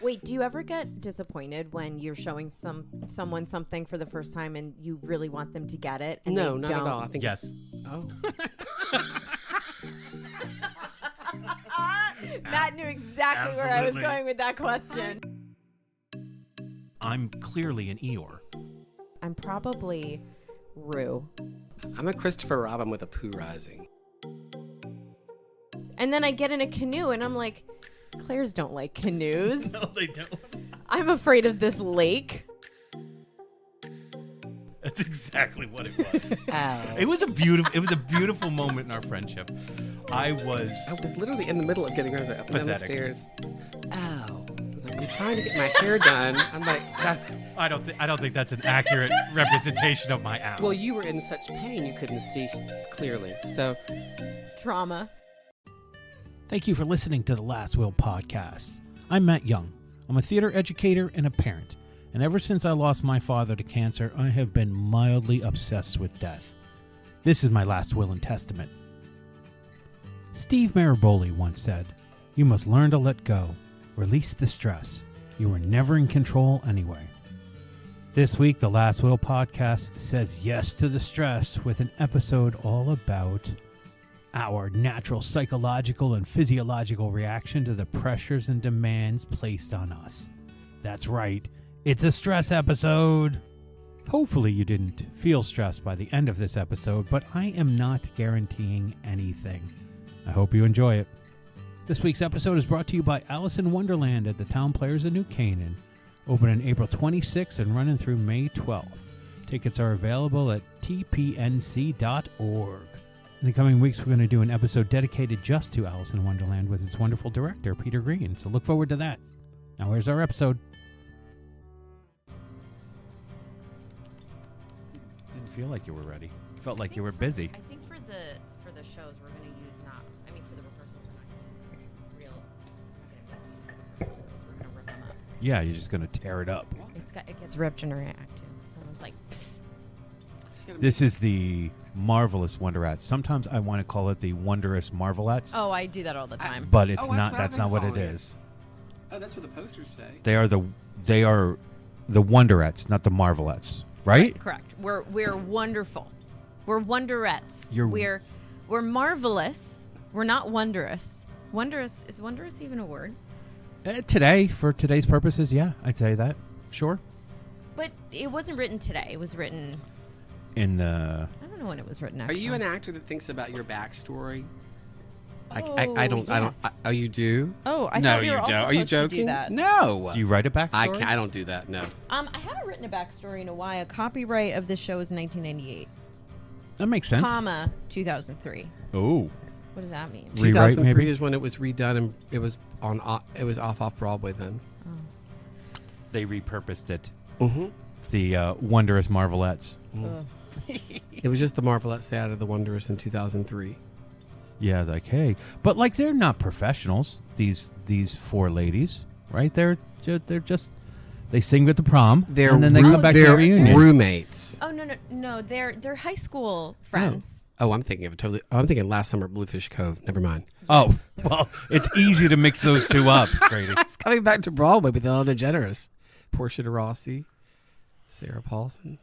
Wait, do you ever get disappointed when you're showing someone something for the first time and you really want them to get it? And No, they not don't? at all. I think Yes. Oh. Matt knew exactly where I was Absolutely. going with that question. I'm clearly an Eeyore. I'm probably Rue. I'm a Christopher Robin with a Pooh Rising. And then I get in a canoe and I'm like, Clairs don't like canoes. No, they don't. I'm afraid of this lake. That's exactly what it was. Ow. It was a beautiful moment in our friendship. I was literally in the middle of getting hers up and down the Pathetic. stairs. Ow. I was like, I'm trying to get my hair done. I'm like, I don't think that's an accurate representation of my owl. well, you were in such pain you couldn't see clearly. So, Trauma. Thank you for listening to the Last Will podcast. I'm Matt Young. I'm a theater educator and a parent. And ever since I lost my father to cancer, I have been mildly obsessed with death. This is my last will and testament. Steve Maraboli once said, "You must learn to let go, release the stress. You were never in control anyway." This week, the Last Will podcast says yes to the stress with an episode all about our natural psychological and physiological reaction to the pressures and demands placed on us. That's right, it's a stress episode. Hopefully you didn't feel stressed by the end of this episode, but I am not guaranteeing anything. I hope you enjoy it. This week's episode is brought to you by Alice in Wonderland at the Town Players of New Canaan. Opening April 26th and running through May 12th. Tickets are available at tpnc.org. In the coming weeks, we're going to do an episode dedicated just to Alice in Wonderland with its wonderful director, Peter Green. So look forward to that. Now here's our episode. Didn't feel like you were ready. You felt like you were busy. I think for the shows we're going to use for the rehearsals we're not going to use rehearsals. We're going to rip them up. Yeah, you're just going to tear it up. It gets ripped in a act too. Someone's like, This is the Marvelous Wonderettes. Sometimes I want to call it the Wondrous Marvelettes, oh, I do that all the time. but it's that's not. what That's I've not been what it calling it. is. oh, that's what the posters say. They are the Wonderettes, not the Marvelettes, right? Correct. We're wonderful. We're wonderettes. You're- We're marvelous. We're not wondrous. Wondrous is wondrous even a word? Today, for today's purposes, yeah, I'd say that. Sure. But it wasn't written today. It was written. In the I don't know when it was written. Are Actually. you an actor that thinks about your backstory? Oh, I don't. yes. Oh, you do? Oh, I no, thought we you were all don't. Are you supposed to do joking? that. No. do you write a backstory? I can't. I don't do that. No. I haven't written a backstory in a while. Copyright of this show is 1998, That makes sense. comma 2003. Oh, What does that mean? Rewrite, 2003 maybe? is when it was redone, and it was on. It was off Broadway then. they repurposed it. Mm-hmm. The Wondrous Marvelettes. Ugh. It was just the Marvelettes they added the Wondrous in 2003. Yeah, like hey, but like they're not professionals. These four ladies, right? They're just they sing at the prom, They're and then they come back to they're the reunion. roommates. Oh no! They're high school friends. Oh, I'm thinking of a totally. Oh, I'm thinking Last Summer at Bluefish Cove. Never mind. Oh, well, it's easy to mix those two up, Grady. It's coming back to Broadway with Ellen DeGeneres, Portia de Rossi, Sarah Paulson.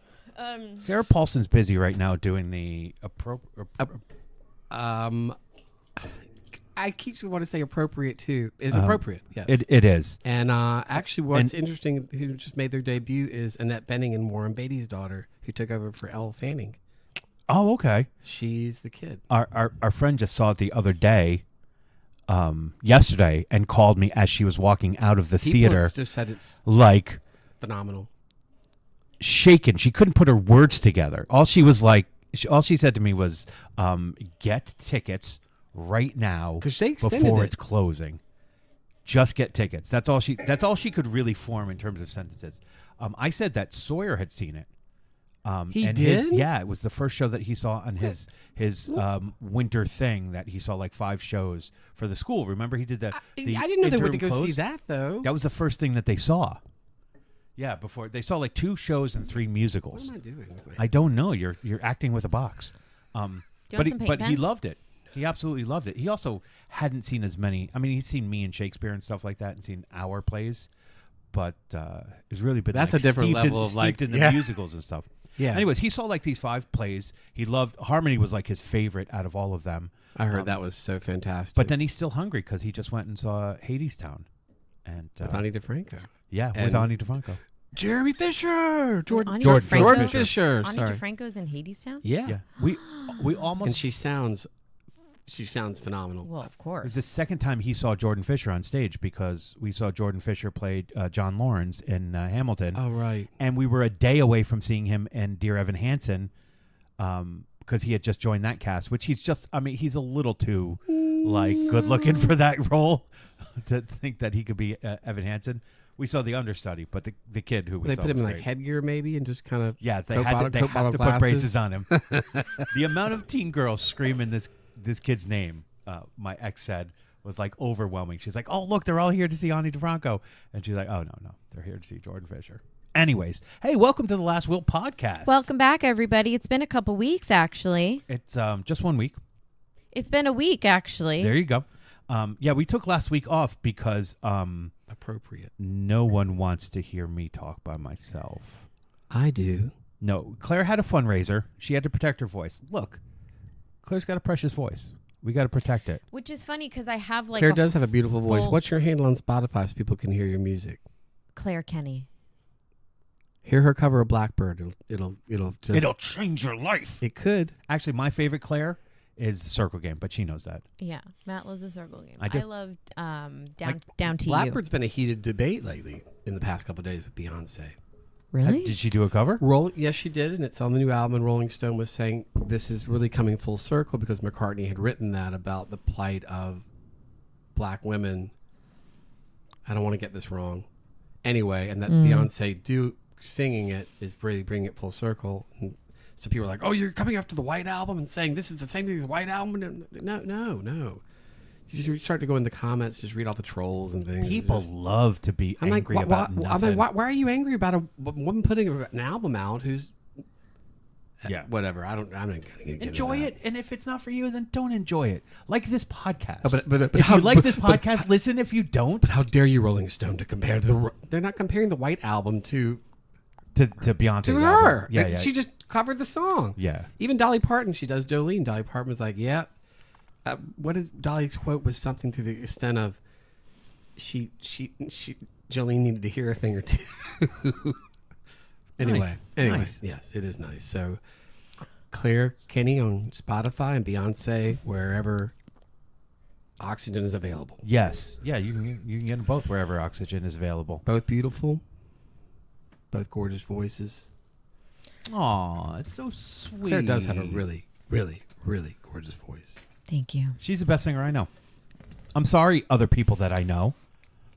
Sarah Paulson's busy right now doing the I keep wanting to say appropriate too. Is appropriate? Yes. It is. And actually, what's interesting, who just made their debut, is Annette Bening and Warren Beatty's daughter, who took over for Elle Fanning. Oh, okay. She's the kid. Our friend just saw it the other day, yesterday, and called me as she was walking out of the People theater, just said it's like phenomenal. shaken. She couldn't put her words together. All she said to me was, "Get tickets right now 'Cause they extended before it. it's closing. Just get tickets." That's all she could really form in terms of sentences. I said that Sawyer had seen it. He and did? it was the first show that he saw on his winter thing that he saw like 5 shows for the school. Remember he did the I didn't know they went to go interim see close? that though. That was the first thing that they saw. Yeah, before they saw like 2 shows and 3 musicals. What am I doing with my I don't know. You're acting with a box. Do you But want some paint he pens? loved it. He absolutely loved it. He also hadn't seen as many. I mean, he's seen me and Shakespeare and stuff like that, and seen our plays, but has really been That's like, a different steeped level in, of, like, steeped in the yeah. musicals and stuff. Yeah. Anyways, he saw like these 5 plays. He loved Harmony was like his favorite out of all of them. I heard that was so fantastic. But then he's still hungry because he just went and saw Hadestown, and with Ani DeFranco. yeah, with and- Ani DeFranco. Jeremy Fisher. Jordan Ani Jordan DeFranco? Jordan Fisher. Fisher. Ani Sorry. DeFranco's in Hadestown? Yeah. Yeah, we almost. And she sounds phenomenal. Well, of It was course. the second time he saw Jordan Fisher on stage because we saw Jordan Fisher play John Lawrence in Hamilton. Oh, right. And we were a day away from seeing him in Dear Evan Hansen because he had just joined that cast, which he's just, I mean, he's a little too, like, good looking for that role to think that he could be Evan Hansen. We saw the understudy, but the kid who we They saw put him was in like great. headgear maybe and just kind of Yeah, they Coke had bottle- to, they Coke have bottle to put glasses. braces on him. The amount of teen girls screaming this kid's name, my ex said, was like overwhelming. She's like, "Oh, look, they're all here to see Ani DeFranco," and she's like, "Oh no, they're here to see Jordan Fisher." Anyways, hey, welcome to the Last Will podcast. Welcome back, everybody. It's been a couple weeks, actually. It's just 1 week. It's been a week, actually. There you go. Yeah, we took last week off because appropriate. no one wants to hear me talk by myself. I do. No, Claire had a fundraiser. She had to protect her voice. Look, Claire's got a precious voice. We got to protect it. Which is funny because I have like Claire does have a beautiful voice. full- What's your handle on Spotify so people can hear your music? Claire Kenny. Hear her cover of Blackbird. It'll just. It'll change your life. It could. Actually, my favorite Claire is Circle Game, but she knows that. Yeah, Matt loves a circle game. I do. I loved Down to Blackbird's been a heated debate lately in the past couple of days with Beyonce. You. Really? Did she do a cover? Yes, she did, and it's on the new album. And Rolling Stone was saying this is really coming full circle because McCartney had written that about the plight of black women. I don't want to get this wrong. Anyway, and that Beyonce singing it is really bringing it full circle. And so people are like, "Oh, you're coming after the White Album and saying this is the same thing as the White Album?" No. You start to go in the comments, just read all the trolls and things. People Just- love to be I'm angry like, about I'm nothing. like, why are you angry about a woman putting an album out who's Yeah. whatever? I'm not gonna get into Enjoy that. it, and if it's not for you, then don't enjoy it. Like this podcast. Oh, but if how- you like but- this but- podcast, listen. If you don't, But how dare you, Rolling Stone, to compare they're not comparing the White Album to to Beyonce, her. album. Yeah, Like, yeah. she just covered the song. Yeah. Even Dolly Parton, she does Jolene. Dolly Parton was like, yeah. What is Dolly's quote was something to the extent of, she Jolene needed to hear a thing or two. Anyway, Nice. yes, it is nice. So Claire Kenny on Spotify and Beyonce wherever Oxygen is available. Yes. Yeah, you can get them both wherever Oxygen is available. Both beautiful, both gorgeous voices. Aw, it's so sweet. Claire does have a really, really, really gorgeous voice. Thank you. She's the best singer I know. I'm sorry, other people that I know,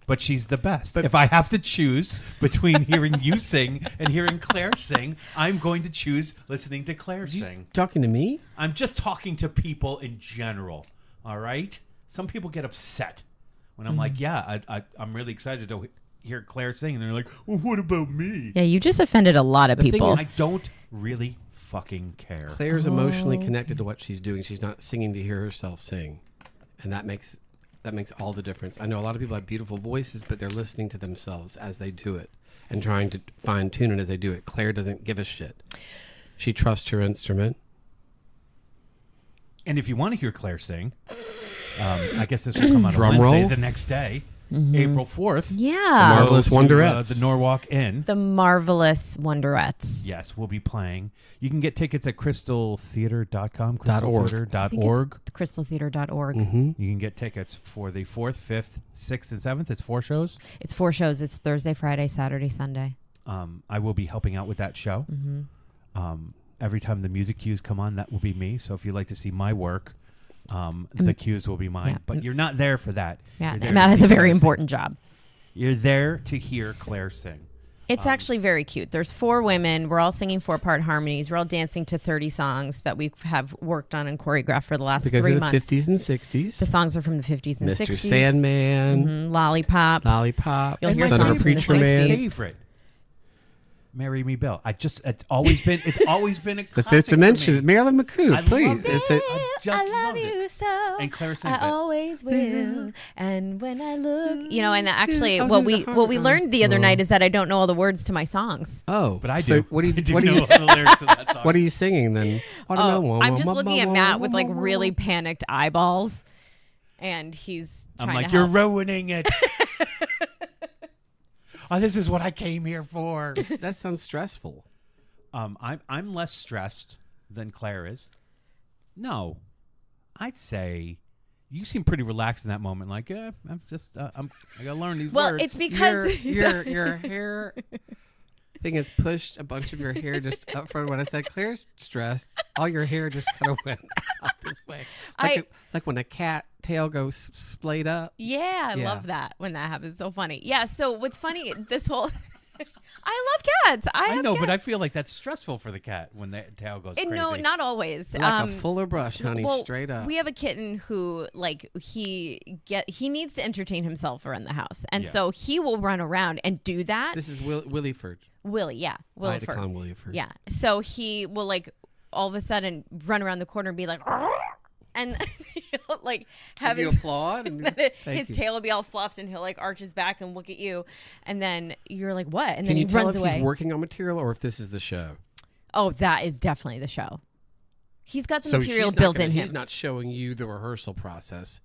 but she's the best. But- if I have to choose between hearing you sing and hearing Claire sing, I'm going to choose listening to Claire sing. Talking to me? I'm just talking to people in general. All right. Some people get upset when I'm like, "Yeah, I'm really excited to hear Claire sing," and they're like, "Well, what about me?" Yeah, you just offended a lot of The thing people. is- I don't really fucking care. Claire's emotionally connected to what she's doing. She's not singing to hear herself sing, and that makes all the difference. I know a lot of people have beautiful voices, but they're listening to themselves as they do it and trying to fine tune it as they do it. Claire doesn't give a shit. She trusts her instrument. And if you want to hear Claire sing, I guess this will come out Drum on Wednesday, roll. the next day, April 4th. yeah. Marvelous Go to, Wonderettes. the Norwalk Inn. The Marvelous Wonderettes. Yes, we'll be playing. You can get tickets at crystaltheater.com, .org. crystaltheater.org. crystaltheater.org. Mm-hmm. You can get tickets for the 4th, 5th, 6th, and 7th. It's 4 shows. It's 4 shows. It's Thursday, Friday, Saturday, Sunday. I will be helping out with that show. Every time the music cues come on, that will be me. So if you'd like to see my work, the cues will be mine. yeah. But you're not there for that. Yeah, You're there Matt to has see a very Claire sing. important job. You're there to hear Claire sing. It's actually very cute. There's 4 women. We're all singing 4-part harmonies. We're all dancing to 30 songs that we have worked on and choreographed for the last Because 3 of the months. 50s and 60s. The songs are from the 50s and Mr. 60s. Sandman, Lollipop. Lollipop, You'll hear Son of a songs from the Preacher 60s. Man. favorite. Marry Me Bill. It's always been a The classic Fifth for Dimension. me. Marilyn McCoo, I please. loved it. Is it? I just I love loved you it. so. And Claire sings I it. always will. And when I look, and actually, I was what in the we heart- learned the other night is that I don't know all the words to my songs. Oh, But I so do. What do you? I do What do know you? the lyrics to that song. What are you singing then? I don't know. I'm just looking at Matt with like really panicked eyeballs, and he's trying I'm like, to you're help. ruining it. Oh, this is what I came here for. That sounds stressful. I'm less stressed than Claire is. No, I'd say you seem pretty relaxed in that moment. Like, I'm just, I gotta learn these Well, words. it's because your hair thing has pushed a bunch of your hair just up front. When I said Claire's stressed, all your hair just kind of went out this way, like when a cat tail goes splayed up. Yeah, I Yeah. love that when that happens. So funny. Yeah. So what's funny? This whole. I love cats. I have know, cats. but I feel like that's stressful for the cat when the tail goes crazy. No, not always. Like a fuller brush, honey, well, straight up. We have a kitten who, like, he needs to entertain himself around the house, and Yeah. so he will run around and do that. This is Williford. Willie, yeah, I had to Williford. call him Williford. Yeah. So he will like all of a sudden run around the corner and be like, and he'll like have You his applaud. And his thank you. tail will be all fluffed, and he'll like arch his back and look at you, and then you're like, what? And Can then you he tell runs if away. he's working on material or if this is the show? Oh, that is definitely the show. He's got the So material he's not built gonna- in him. He's not showing you the rehearsal process.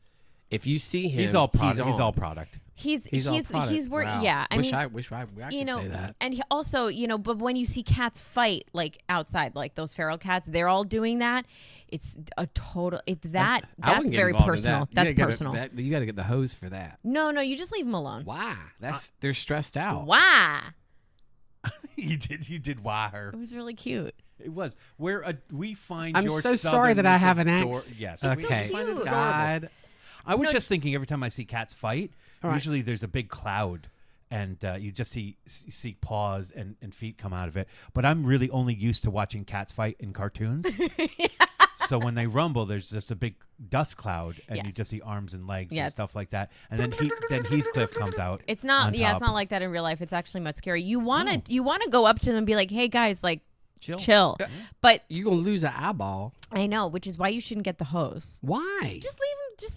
If you see him, He's all product. on. He's all product. He's all product. Wow. yeah. I mean, I wish I you could know, say that. and he also, but when you see cats fight like outside, like those feral cats, they're all doing that. It's a total. I That's wouldn't get very involved in personal. that. That's personal. You got to get the hose for that. No, you just leave them alone. Why? They're stressed out. Why? You did wire. It was really cute. It was where we find. I'm your so sorry that I southernness have an ador- accent. Yes. Okay. We find it cute. adorable. God. I was just thinking every time I see cats fight, All right. usually there's a big cloud, and you just see paws and feet come out of it. But I'm really only used to watching cats fight in cartoons. So when they rumble, there's just a big dust cloud, and you Yes. just see arms and legs and Yes. stuff like that. And then Heathcliff comes out. It's not. on Yeah, top. it's not like that in real life. It's actually much scary. You want to go up to them and be like, "Hey guys, like, chill." But You're going to lose an eyeball. I know, which is why you shouldn't get the hose. Why? Just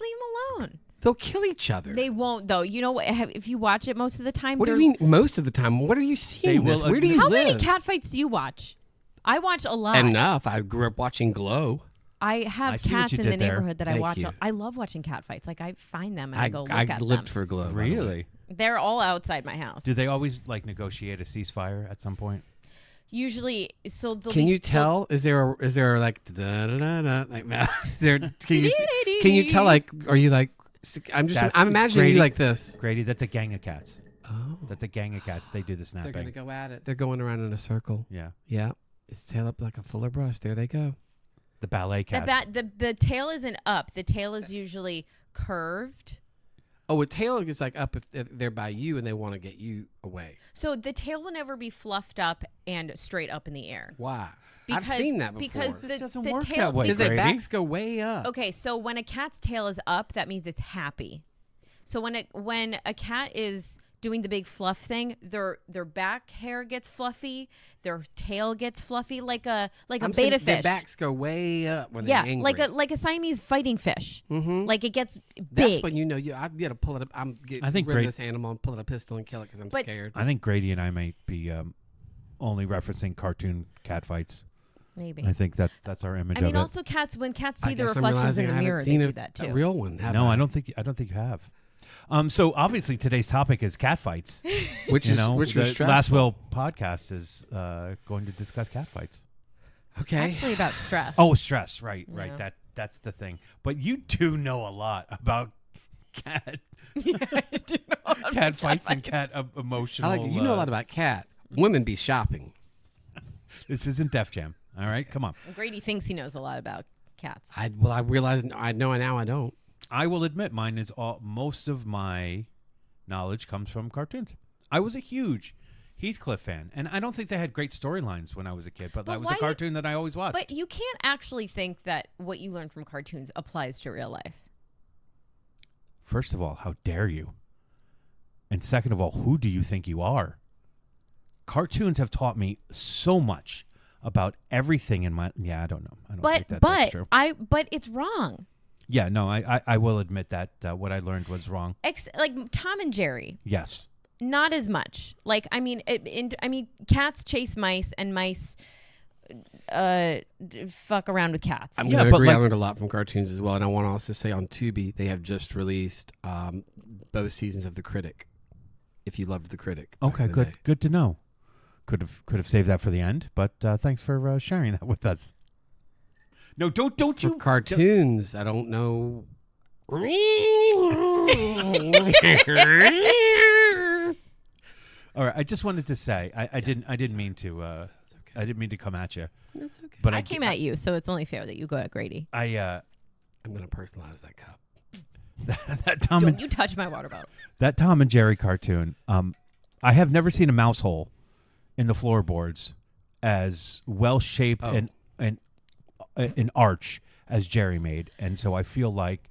leave them alone. They'll kill each other. They won't, though. You know what? If you watch it most of the time, What do you they're- mean most of the time? What are you seeing They this? will Where do you How live? many cat fights do you watch? I watch a lot. Enough. I grew up watching Glow. I have I see what cats you in the did there. neighborhood that I Thank watch. you. I love watching cat fights. Like I find them and I go look I at lived them. for Glow. by the way. Really? They're all outside my house. Do they always like negotiate a ceasefire at some point? Usually, so the Can you tell? Is there like da da da da like that? Is there? Can you tell? Like, are you like? I'm imagining Grady. you like this. Grady, that's a gang of cats. Oh, That's a gang of cats. They do the they're snapping. gonna go at it. They're going around in a circle. Yeah. Yeah, it's tail up like a fuller brush. There they go. The ballet cats. the tail isn't up. The tail is usually curved. Oh, a tail is like up if they're by you and they want to get you away. So the tail will never be fluffed up and straight up in the air. Why? I've seen that before. Because the, It doesn't the work tail, that way, because their Grady. backs go way up. Okay, so when a cat's tail is up, that means it's happy. So when a cat is doing the big fluff thing, their back hair gets fluffy, their tail gets fluffy, like a I'm beta saying fish. Their backs go way up when they're yeah, angry. like a Siamese fighting fish. Mm-hmm. Like it gets big. That's when you know I've got to pull it up. I think rid of Grady- this animal and pull out a pistol and kill it because I'm But- scared. I think Grady and I might be only referencing cartoon cat fights. Maybe. I think that's our image I mean, of it. also cats when cats I see the guess I'm reflections in realizing the I haven't mirror, they seen do a- that a too. real one. have No, I? I don't think you have. So obviously today's topic is cat fights. Which You is know, which the was stressful. Last Will podcast is going to discuss cat fights. Okay. Actually, about stress. Oh, stress, right. Yeah. That's the thing. But you do know a lot about cat cat fights and cat emotional. I like you know a lot about cat. Women be shopping. This isn't Def Jam. All right, come on. Grady thinks he knows a lot about cats. I realize I know now I don't. I will admit mine is most of my knowledge comes from cartoons. I was a huge Heathcliff fan, and I don't think they had great storylines when I was a kid, but that was why a cartoon that I always watched. But you can't actually think that what you learn from cartoons applies to real life. First of all, how dare you? And second of all, who do you think you are? cartoons have taught me so much about everything in my. Yeah, I don't know. I don't think that's true. But it's wrong. Yeah, no, I will admit that what I learned was wrong. Like Tom and Jerry. Yes. Not as much. Like, I mean, cats chase mice, and mice fuck around with cats. I'm Yeah, going to but agree. like- I learned a lot from cartoons as well. And I want to also say on Tubi, they have just released both seasons of The Critic. If you loved The Critic. back Okay, in the good. day. Good to know. Could have saved that for the end, but thanks for sharing that with us. No, don't For you. cartoons, I don't know. All right, I just wanted to say I didn't mean to. That's okay. I didn't mean to come at you, That's okay. but I came at you, so it's only fair that you go at Grady. I'm going to personalize that cup. that Tom Don't and you touch my water bottle. that Tom and Jerry cartoon. I have never seen a mouse hole in the floorboards as well shaped Oh. and an arch as Jerry made, and so I feel like,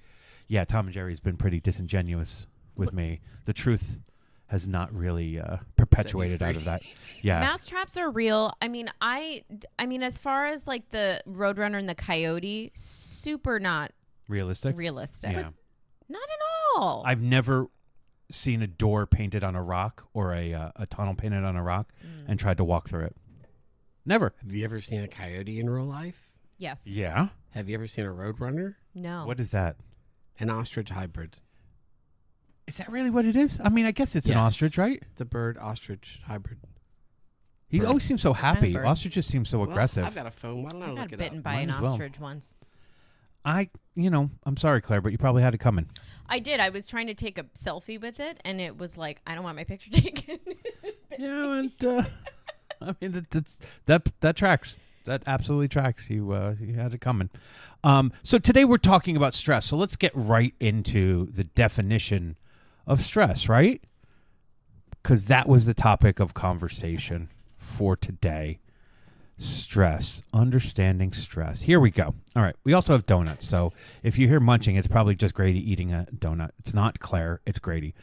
yeah, Tom and Jerry has been pretty disingenuous with me. The truth has not really perpetuated out of that. Yeah, Mouse traps are real. I mean, as far as like the Roadrunner and the Coyote, super not realistic. realistic. Yeah, Not at all. I've never seen a door painted on a rock or a tunnel painted on a rock and tried to walk through it. Never. Have you ever seen a coyote in real life? Yes. Yeah. Have you ever seen a roadrunner? No. What is that? An ostrich hybrid. Is that really what it is? I mean, I guess it's an Yes. ostrich, right? It's a bird ostrich hybrid. He Bird. always seems so happy. bird? Ostriches seem so aggressive. Well, I've got a phone. Why don't I I look got it bitten up? by Might an as well. ostrich once. I'm sorry, Claire, but you probably had it coming. I did. I was trying to take a selfie with it, and it was like, I don't want my picture taken. Yeah, and I mean that tracks. That absolutely tracks. You had it coming. So today we're talking about stress. So let's get right into the definition of stress, right? Because that was the topic of conversation for today. Stress, understanding stress. Here we go. All right. We also have donuts. So if you hear munching, it's probably just Grady eating a donut. It's not Claire. It's Grady.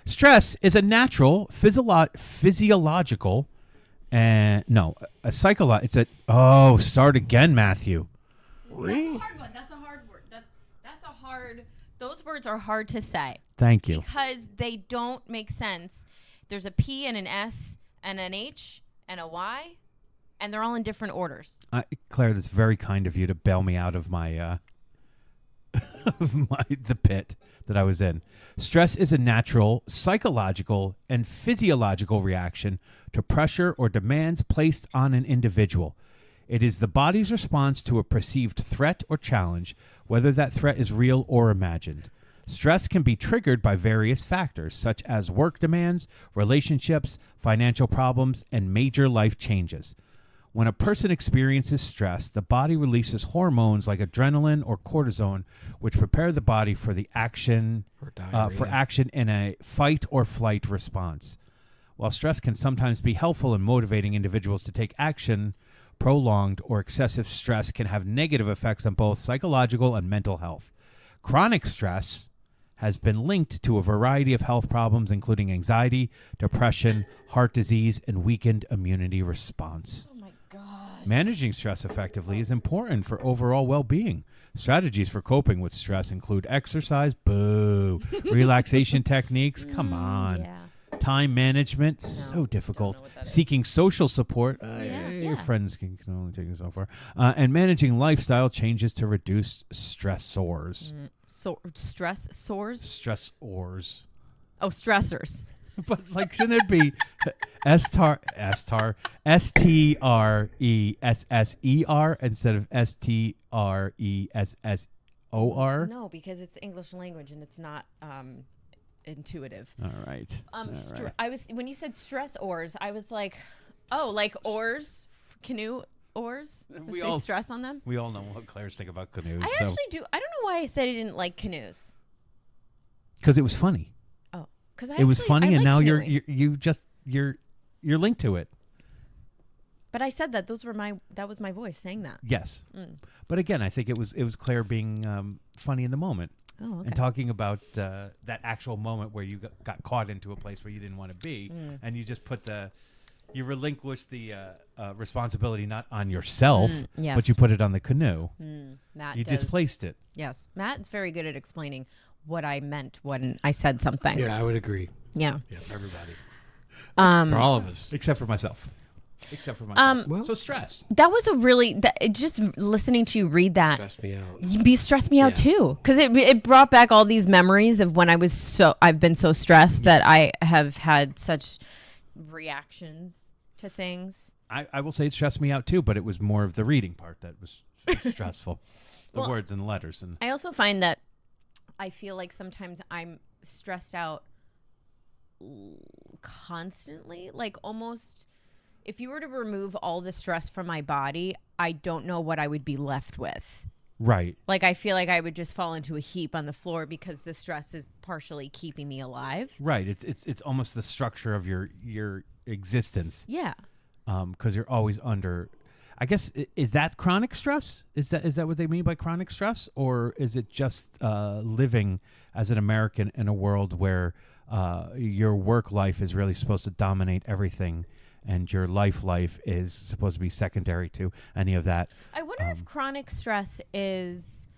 Stress is a natural, physiological, and a psychological. It's a. Oh, start again, Matthew. That's a hard one. That's a hard word. That's a hard. Those words are hard to say Thank you. because they don't make sense. There's a P and an S and an H and a Y, and they're all in different orders. Claire, that's very kind of you to bail me out of my the pit that I was in. Stress is a natural, psychological, and physiological reaction to pressure or demands placed on an individual. It is the body's response to a perceived threat or challenge, whether that threat is real or imagined. Stress can be triggered by various factors, such as work demands, relationships, financial problems, and major life changes. When a person experiences stress, the body releases hormones like adrenaline or cortisone, which prepare the body for the action Or diarrhea. for action in a fight or flight response. While stress can sometimes be helpful in motivating individuals to take action, prolonged or excessive stress can have negative effects on both psychological and mental health. Chronic stress has been linked to a variety of health problems, including anxiety, depression, heart disease, and weakened immunity response. Oh my God. Managing stress effectively is important for overall well-being. Strategies for coping with stress include exercise, relaxation techniques, come on, Yeah. time management, No, so don't difficult, know what that is. seeking social support, Yeah, your yeah. friends can only take you so far, and managing lifestyle changes to reduce stressors. So stress sores. Stressors. Oh, stressors. But like, shouldn't it be S-T-R-E-S-S-E-R instead of S-T-R-E-S-S-O-R? No, because it's English language and it's not intuitive. All right. All right. I was when you said stress oars, I was like, oh, like oars, canoe oars. That We say all- stress on them. We all know what Claire's think about canoes. I actually do. I don't know why I said I didn't like canoes. Because it was funny. Oh, because It was funny, and now you're canoeing. you're linked to it. But I said that that was my voice saying that. Yes. Mm. But again, I think it was Claire being funny in the moment Oh, okay. and talking about that actual moment where you got caught into a place where you didn't want to be, and you just put the You relinquish the responsibility not on yourself, yes. but you put it on the canoe. Matt You does. displaced it. Yes, Matt's very good at explaining what I meant when I said something. Yeah, I would agree. Yeah. Yeah, for everybody. Um, For all of us. Except for myself. Well- So stress. that was a really just listening to you read that. Stressed me out. You stressed me out Yeah. too, because it brought back all these memories of when I've been so stressed that I have had such reactions to things. I will say it stressed me out too, but it was more of the reading part that was stressful. The Well, words and the letters. And I also find that I feel like sometimes I'm stressed out constantly, like almost if you were to remove all the stress from my body, I don't know what I would be left with. right. Like I feel like I would just fall into a heap on the floor because the stress is partially keeping me alive. Right. It's almost the structure of your existence. Yeah. Because you're always under. I guess is that chronic stress? Is that what they mean by chronic stress, or is it just living as an American in a world where your work life is really supposed to dominate everything, and your life is supposed to be secondary to any of that? I wonder if chronic stress is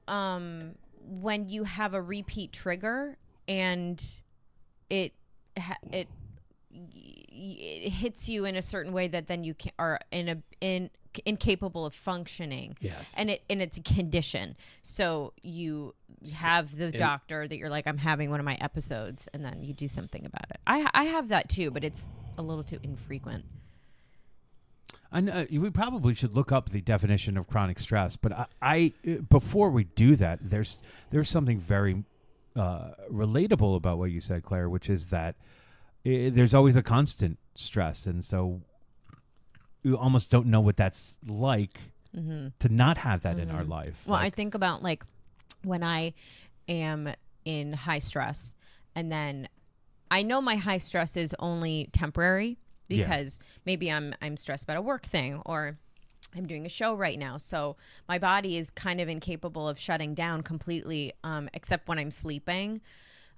when you have a repeat trigger and it hits you in a certain way that then you are incapable of functioning. Yes. And it's a condition. So you have the doctor that you're like, I'm having one of my episodes, and then you do something about it. I have that too, but it's a little too infrequent. I know we probably should look up the definition of chronic stress, but I before we do that, there's something very relatable about what you said, Claire, which is that there's always a constant stress, and so you almost don't know what that's like to not have that in our life. Well, I think about like when I am in high stress, and then I know my high stress is only temporary because maybe I'm stressed about a work thing, or I'm doing a show right now. So my body is kind of incapable of shutting down completely, except when I'm sleeping.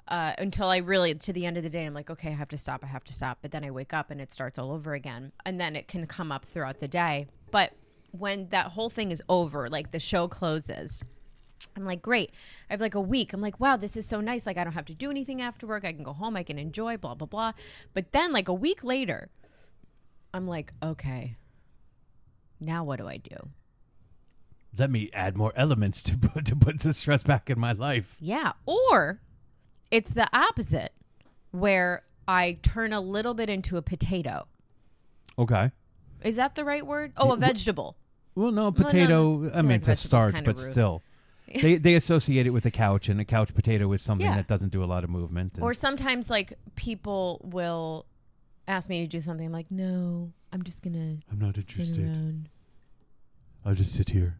Until I really, to the end of the day, I'm like, okay, I have to stop. But then I wake up and it starts all over again. And then it can come up throughout the day. But when that whole thing is over, like the show closes, I'm like, great. I have like a week. I'm like, wow, this is so nice. Like, I don't have to do anything after work. I can go home. I can enjoy, blah, blah, blah. But then like a week later, I'm like, okay, now what do I do? Let me add more elements to put the stress back in my life. Yeah. Or it's the opposite, where I turn a little bit into a potato. Okay. Is that the right word? Oh, a vegetable. Well, no, no, potato. that's- I mean, like it's a vegetables starch, kinda but rude. still, they associate it with a couch, and a couch potato is something Yeah. that doesn't do a lot of movement. And Or sometimes like people will ask me to do something. I'm like, no, I'm just gonna I'm not sit interested. around. I'll just sit here.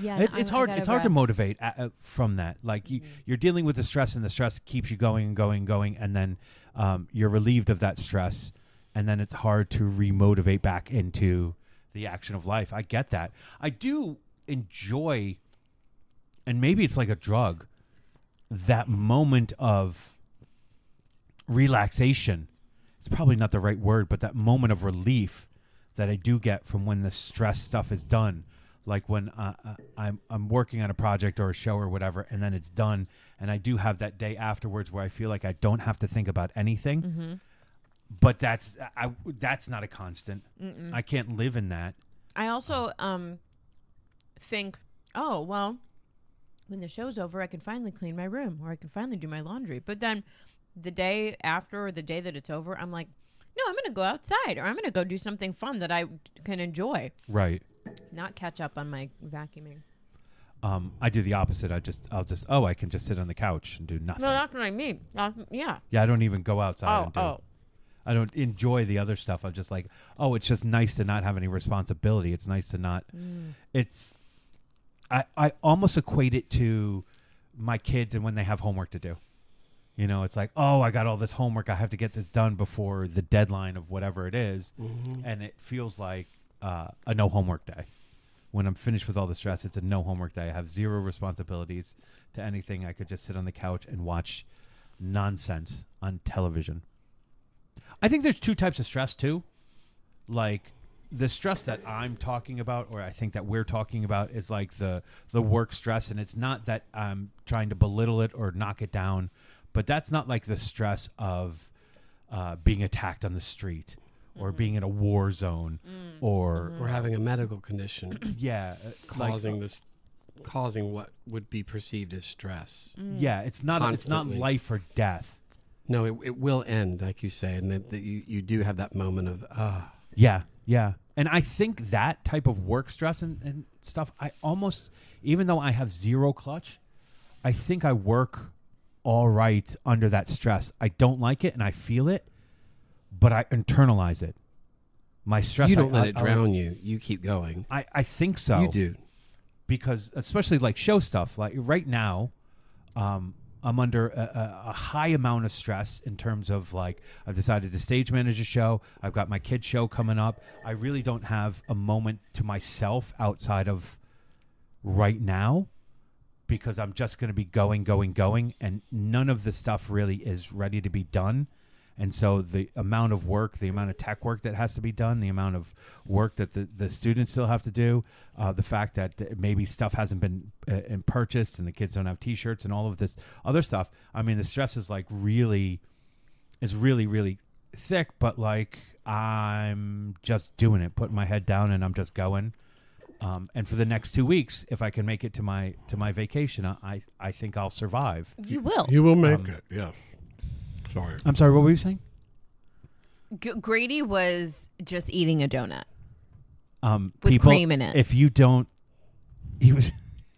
Yeah, It's hard. It's hard to motivate from that. Like you're dealing with the stress, and the stress keeps you going and going and going, and then you're relieved of that stress, and then it's hard to remotivate back into the action of life. I get that. I do enjoy, and maybe it's like a drug, that moment of relaxation. It's probably not the right word, but that moment of relief that I do get from when the stress stuff is done. Like when I'm working on a project or a show or whatever, and then it's done, and I do have that day afterwards where I feel like I don't have to think about anything. Mm-hmm. But that's not a constant. I can't live in that. I also think, oh well, when the show's over, I can finally clean my room, or I can finally do my laundry. But then the day after, or the day that it's over, I'm like, no, I'm gonna go outside, or I'm gonna go do something fun that I can enjoy. Right. Not catch up on my vacuuming. I do the opposite. I can just sit on the couch and do nothing. No, that's what I mean. Yeah. Yeah, I don't even go outside and do Oh. I don't enjoy the other stuff. I'm just like, oh, it's just nice to not have any responsibility. It's nice to not it's I almost equate it to my kids and when they have homework to do. You know, it's like, oh, I got all this homework. I have to get this done before the deadline of whatever it is. And it feels like a no homework day. When I'm finished with all the stress, it's a no homework day. I have zero responsibilities to anything. I could just sit on the couch and watch nonsense on television. I think there's two types of stress too. Like the stress that I'm talking about, or I think that we're talking about, is like the work stress, and it's not that I'm trying to belittle it or knock it down, but that's not like the stress of being attacked on the street or being in a war zone or having a medical condition yeah, causing what would be perceived as stress. yeah, it's not Constantly. life or death. No, it will end, like you say, and that you do have that moment of Yeah, yeah. And I think that type of work stress and stuff, I almost, even though I have zero clutch, I think I work all right under that stress. I don't like it and I feel it, but I internalize it. My stress. You don't let it drown you. You keep going. I think so. You do. Because especially like show stuff, like right now, I'm under a high amount of stress in terms of like I've decided to stage manage a show. I've got my kid show coming up. I really don't have a moment to myself outside of right now because I'm just going to be going, and none of the stuff really is ready to be done. And so the amount of work, the amount of tech work that has to be done, the amount of work that the students still have to do, the fact that maybe stuff hasn't been purchased and the kids don't have T-shirts and all of this other stuff. I mean, the stress is like really thick, but like I'm just doing it, putting my head down and I'm just going. And for the next 2 weeks, if I can make it to my vacation, I think I'll survive. You will. You will make it. Yes. Sorry. I'm sorry, what were you saying? Grady was just eating a donut. With People, cream in it. If you don't, he was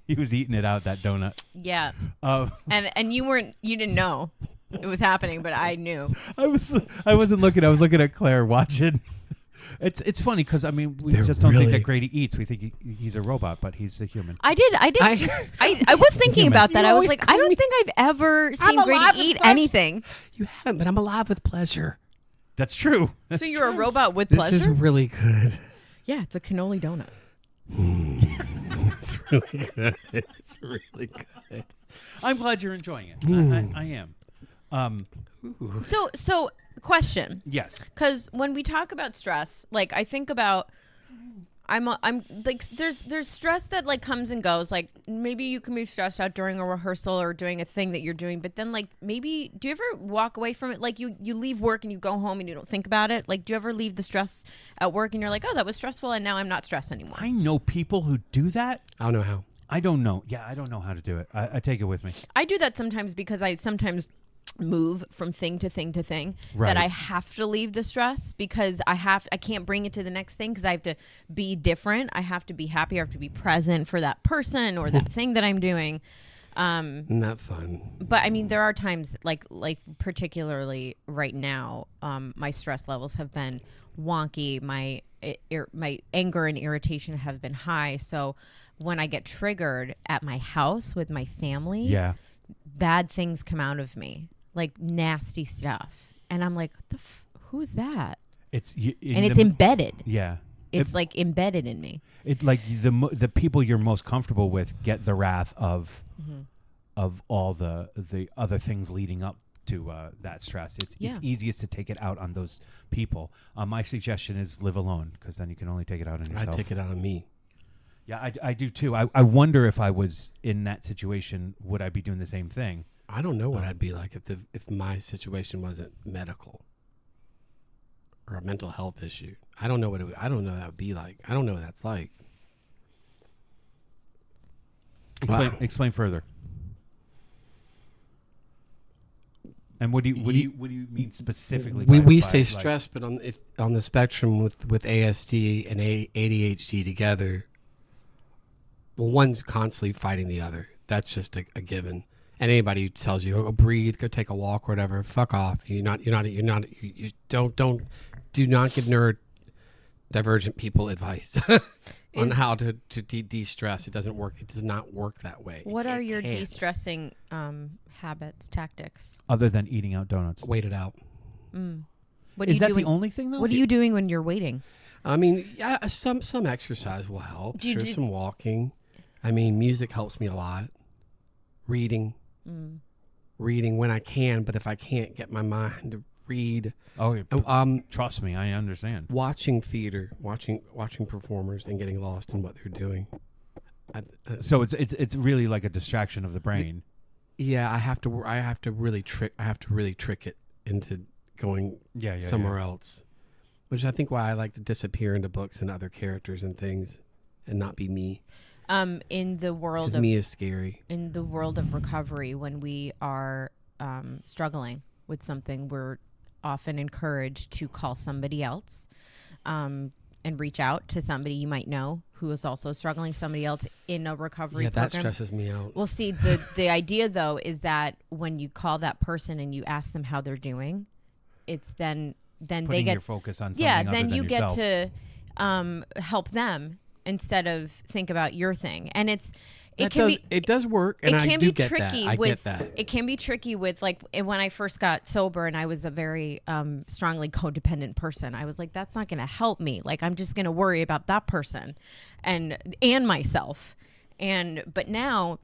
eating it out, that donut. Yeah. And you didn't know it was happening, but I knew. I wasn't looking. I was looking at Claire watching. It's funny because I mean we just don't think that Grady eats. We think he's a robot, but he's a human. I was thinking about that. I was like, I don't think I've ever seen Grady eat anything. You haven't, but I'm alive with pleasure. That's true. So you're a robot with This pleasure? is really good. Yeah, it's a cannoli donut. It's really good. It's really good. I'm glad you're enjoying it. I am. So question. Yes. Because when we talk about stress, like I think about, I'm like there's stress that like comes and goes. Like maybe you can be stressed out during a rehearsal or doing a thing that you're doing, but then like maybe do you ever walk away from it? Like you leave work and you go home and you don't think about it. Like do you ever leave the stress at work and you're like, oh, that was stressful and now I'm not stressed anymore? I know people who do that. I don't know how. I don't know. Yeah, I don't know how to do it. I take it with me. I do that sometimes because I sometimes move from thing to thing to thing Right. that I have to leave the stress because I can't bring it to the next thing because I have to be different. I have to be happy. I have to be present for that person or that thing that I'm doing. Not fun. But I mean, there are times like particularly right now, my stress levels have been wonky. My anger and irritation have been high. So when I get triggered at my house with my family, Yeah. bad things come out of me, like nasty stuff. And I'm like, who's that? It's Embedded. Yeah. It's like embedded in me. It like the people you're most comfortable with get the wrath of all the other things leading up to that stress. It's easiest to take it out on those people. My suggestion is live alone because then you can only take it out on yourself. I take it out on me. Yeah, I do too. I wonder if I was in that situation, would I be doing the same thing? I don't know what I'd be like if my situation wasn't medical or a mental health issue. I don't know I don't know what that would be like. I don't know what that's like. Explain further. And what do you mean specifically? We say stress, but on the spectrum with ASD and ADHD together, well, one's constantly fighting the other. That's just a given. And anybody who tells you, "Oh, breathe, go take a walk," or whatever, fuck off. You don't do not give neurodivergent people advice on how to de-stress. It doesn't work. It does not work that way. What are your de-stressing habits, tactics? Other than eating out donuts. Wait it out. What Is that the only thing though? What are you doing when you're waiting? I mean, yeah, some exercise will help. Some walking. I mean, music helps me a lot. Reading when I can, but if I can't get my mind to read. Oh, yeah, trust me, I understand. Watching theater, watching performers, and getting lost in what they're doing. So it's really like a distraction of the brain. Yeah, I have to really trick it into going somewhere else, which I think why I like to disappear into books and other characters and things, and not be me. In the world 'Cause of me is scary. in the world of recovery, when we are struggling with something, we're often encouraged to call somebody else and reach out to somebody you might know who is also struggling, somebody else in a recovery Yeah, that program. stresses me out. Well, see, the idea, though, is that when you call that person and you ask them how they're doing, it's then they Putting get your focus on something yeah, other then than you yourself. get to help them instead of think about your thing. And it does work, and it I can do be get tricky that. I with get that. it can be tricky with, like, when I first got sober and I was a very strongly codependent person. I was like, that's not going to help me. Like, I'm just going to worry about that person and myself. But now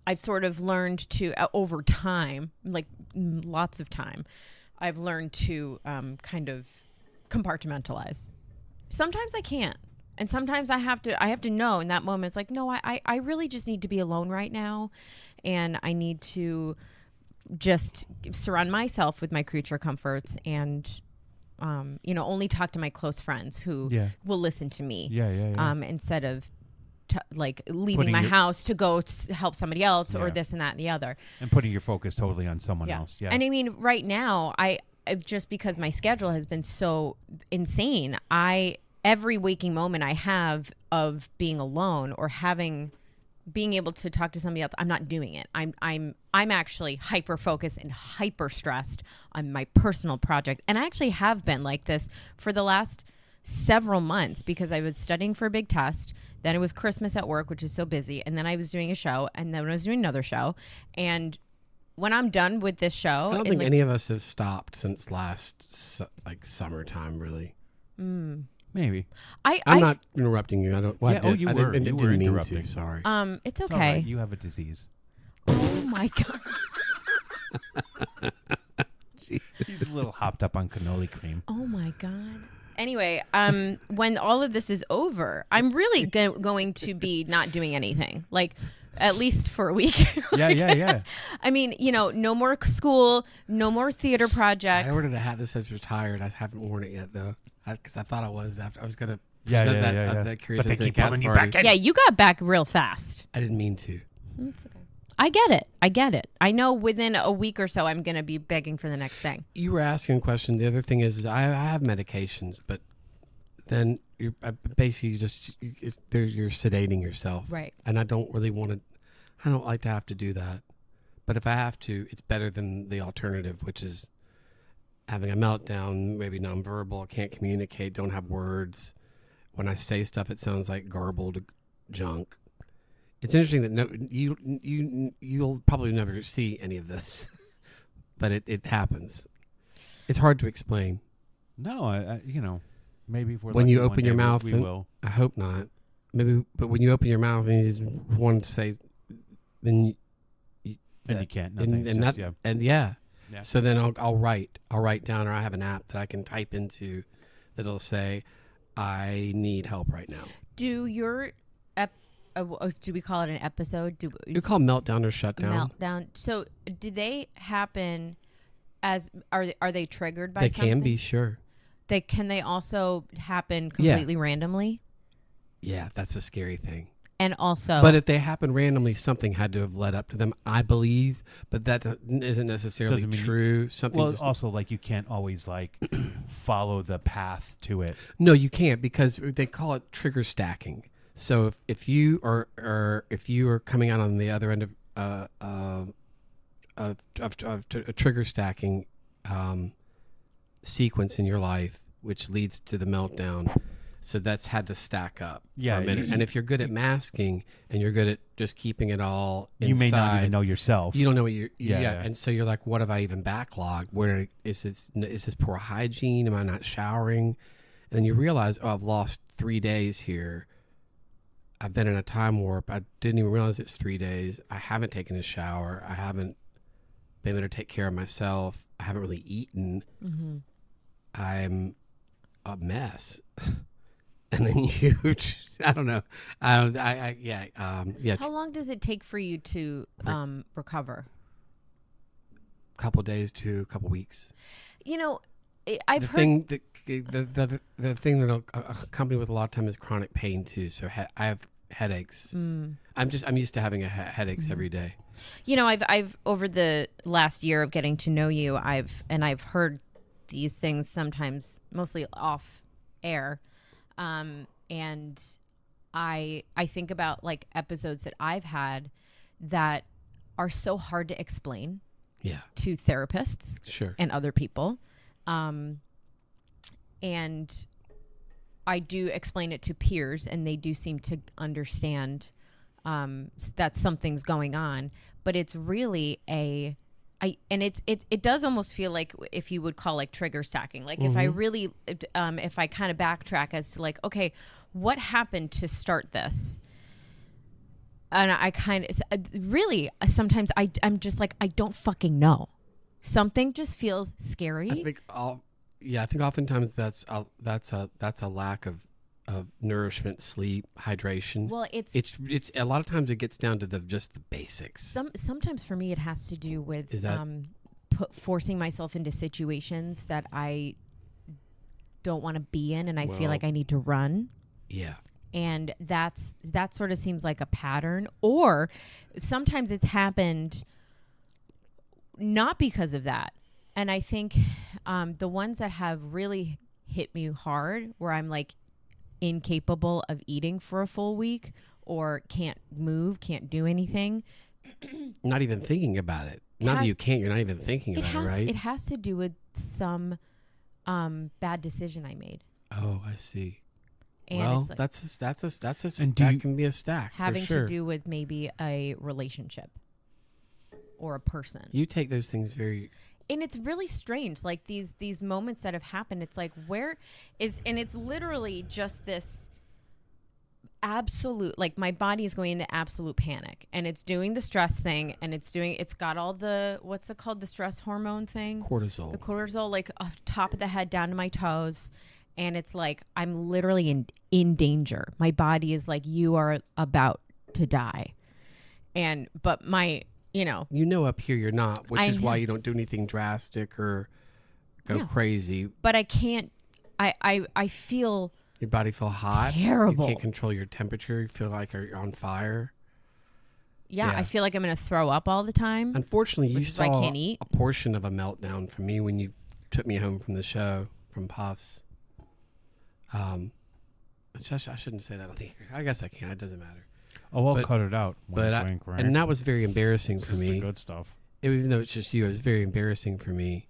I've sort of learned to over time, like lots of time, I've learned to kind of compartmentalize. Sometimes I can't. And sometimes I have to know in that moment. It's like, no, I really just need to be alone right now. And I need to just surround myself with my creature comforts and, only talk to my close friends who will listen to me. Instead of leaving my house to go help somebody else or this and that and the other. And putting your focus totally on someone else. Yeah. And I mean, right now, I just because my schedule has been so insane, every waking moment I have of being alone or being able to talk to somebody else, I'm not doing it. I'm actually hyper focused and hyper stressed on my personal project. And I actually have been like this for the last several months because I was studying for a big test. Then it was Christmas at work, which is so busy. And then I was doing a show, and then I was doing another show. And when I'm done with this show, I don't think any of us have stopped since last summertime, really. Maybe. I'm not interrupting you. I don't. Well, Yeah, I did, you I were. didn't, You didn't were mean interrupting. to. Sorry. It's It's all okay. right. You have a disease. Oh my God. He's a little hopped up on cannoli cream. Oh my God. Anyway, when all of this is over, I'm really going to be not doing anything, like at least for a week. Yeah. I mean, no more school, no more theater projects. I ordered a hat that says retired. I haven't worn it yet though, because I thought I was. After I was gonna. Yeah. That curious. But they keep Cat's pulling you party. back in. Yeah, you got back real fast. I didn't mean to. That's okay. I get it. I know within a week or so, I'm going to be begging for the next thing. You were asking a question. The other thing is I have medications, but then you're basically you're sedating yourself. Right. And I don't really want to. I don't like to have to do that. But if I have to, it's better than the alternative, which is having a meltdown, maybe nonverbal, can't communicate, don't have words. When I say stuff, it sounds like garbled junk. It's interesting that you'll probably never see any of this, but it happens. It's hard to explain. No, I maybe if we're When lucky you one open day your mouth, we and- will. I hope not. Maybe, but when you open your mouth and you just want to say, then And you can't. Nothing. Yeah. Yeah. So then I'll write down, or I have an app that I can type into that'll say, I need help right now. Do your do we call it an episode? You call meltdown or shutdown. Meltdown. So do they happen as are they triggered by They something? can be, sure. Can they also happen completely randomly? Yeah, that's a scary thing. And also, But if they happen randomly, something had to have led up to them, I believe. But that isn't necessarily Doesn't mean true. Something. Well, just, also like you can't always follow the path to it. no, you can't, because they call it trigger stacking. So if you are coming out on the other end of a trigger stacking sequence in your life, which leads to the meltdown. So that's had to stack up for a minute. And if you're good at masking and you're good at just keeping it all inside, You may not even know yourself. you don't know what you're. Yeah. And so you're like, what have I even backlogged? Where is this poor hygiene? Am I not showering? And then you realize, oh, I've lost 3 days here. I've been in a time warp. I didn't even realize it's 3 days. I haven't taken a shower. I haven't been able to take care of myself. I haven't really eaten. Mm-hmm. I'm a mess. And then you, I don't know. Yeah. How long does it take for you to recover? Couple days to a couple weeks. You know, I've the heard. thing the thing that'll accompany with a lot of time is chronic pain too. So I have headaches. I'm used to having headaches every day. You know, I've over the last year of getting to know you, I've heard these things sometimes, mostly off air, and I think about like episodes that I've had that are so hard to explain. Yeah. To therapists, Sure, and other people, and I do explain it to peers, and they do seem to understand that something's going on. But it's really it does almost feel like, if you would call, like trigger stacking. Like if I really if I kind of backtrack as to like, okay, what happened to start this? And I kind of really sometimes I'm just like, I don't fucking know. Something just feels scary. I think oftentimes that's a lack of nourishment, sleep, hydration. Well, it's a lot of times it gets down to just the basics. Sometimes for me it has to do with Is that- forcing myself into situations that I don't want to be in, and I feel like I need to run. Yeah. And that sort of seems like a pattern. Or sometimes it's happened not because of that. And I think the ones that have really hit me hard, where I'm like incapable of eating for a full week, or can't move, can't do anything. Not even thinking about it. Not that you can't, you're not even thinking about it, right? It has to do with some bad decision I made. Oh, I see. And Well, it's like that can be a stack having for sure. to do with maybe a relationship or a person. You take those things very. And it's really strange, like these moments that have happened. It's like, where is, and it's literally just this absolute, like my body is going into absolute panic, and it's doing the stress thing, and it's got all the, what's it called, the stress hormone thing, Cortisol. the cortisol, like off top of the head down to my toes. And it's like, I'm literally in danger. My body is like, you are about to die. But my, up here you're not, which is why know. you don't do anything drastic or go crazy. But I can't, I feel Your body feel hot. terrible. You can't control your temperature. You feel like you're on fire. Yeah, I feel like I'm going to throw up all the time. Unfortunately, you Which is why I saw can't eat. a portion of a meltdown from me when you took me home from the show from Puffs. I shouldn't say that on the air. I guess I can. It doesn't matter. Oh, I'll But- cut it out. And that was very embarrassing for This is the me. good stuff. Even though it's just you, it was very embarrassing for me.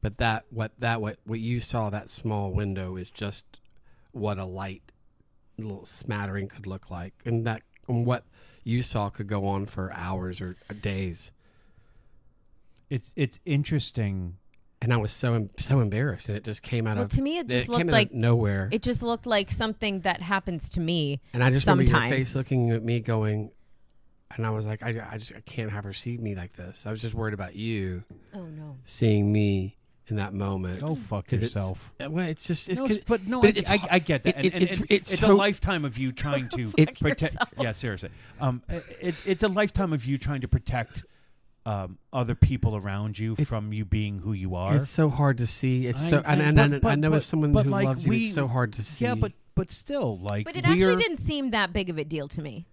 But what you saw, that small window, is just what a light little smattering could look like, and what you saw could go on for hours or days. It's interesting. And I was so embarrassed, and it just came out Well, of. to me, it just came looked out of like nowhere. It just looked like something that happens to me. And I just remember your sometimes. face looking at me, going, and I was like, I can't have her see me like this. I was just worried about you Oh no! seeing me in that moment. Go fuck 'Cause yourself. I get that. It's a so- lifetime of you trying to It's- protect. yourself. Yeah, seriously. It's a lifetime of you trying to protect other people around you from you being who you are. It's so hard to see. It's I- so, I- and but- I know but- as someone but who like loves you, we- it's so hard to see. Yeah, but still, like, But it actually didn't seem that big of a deal to me.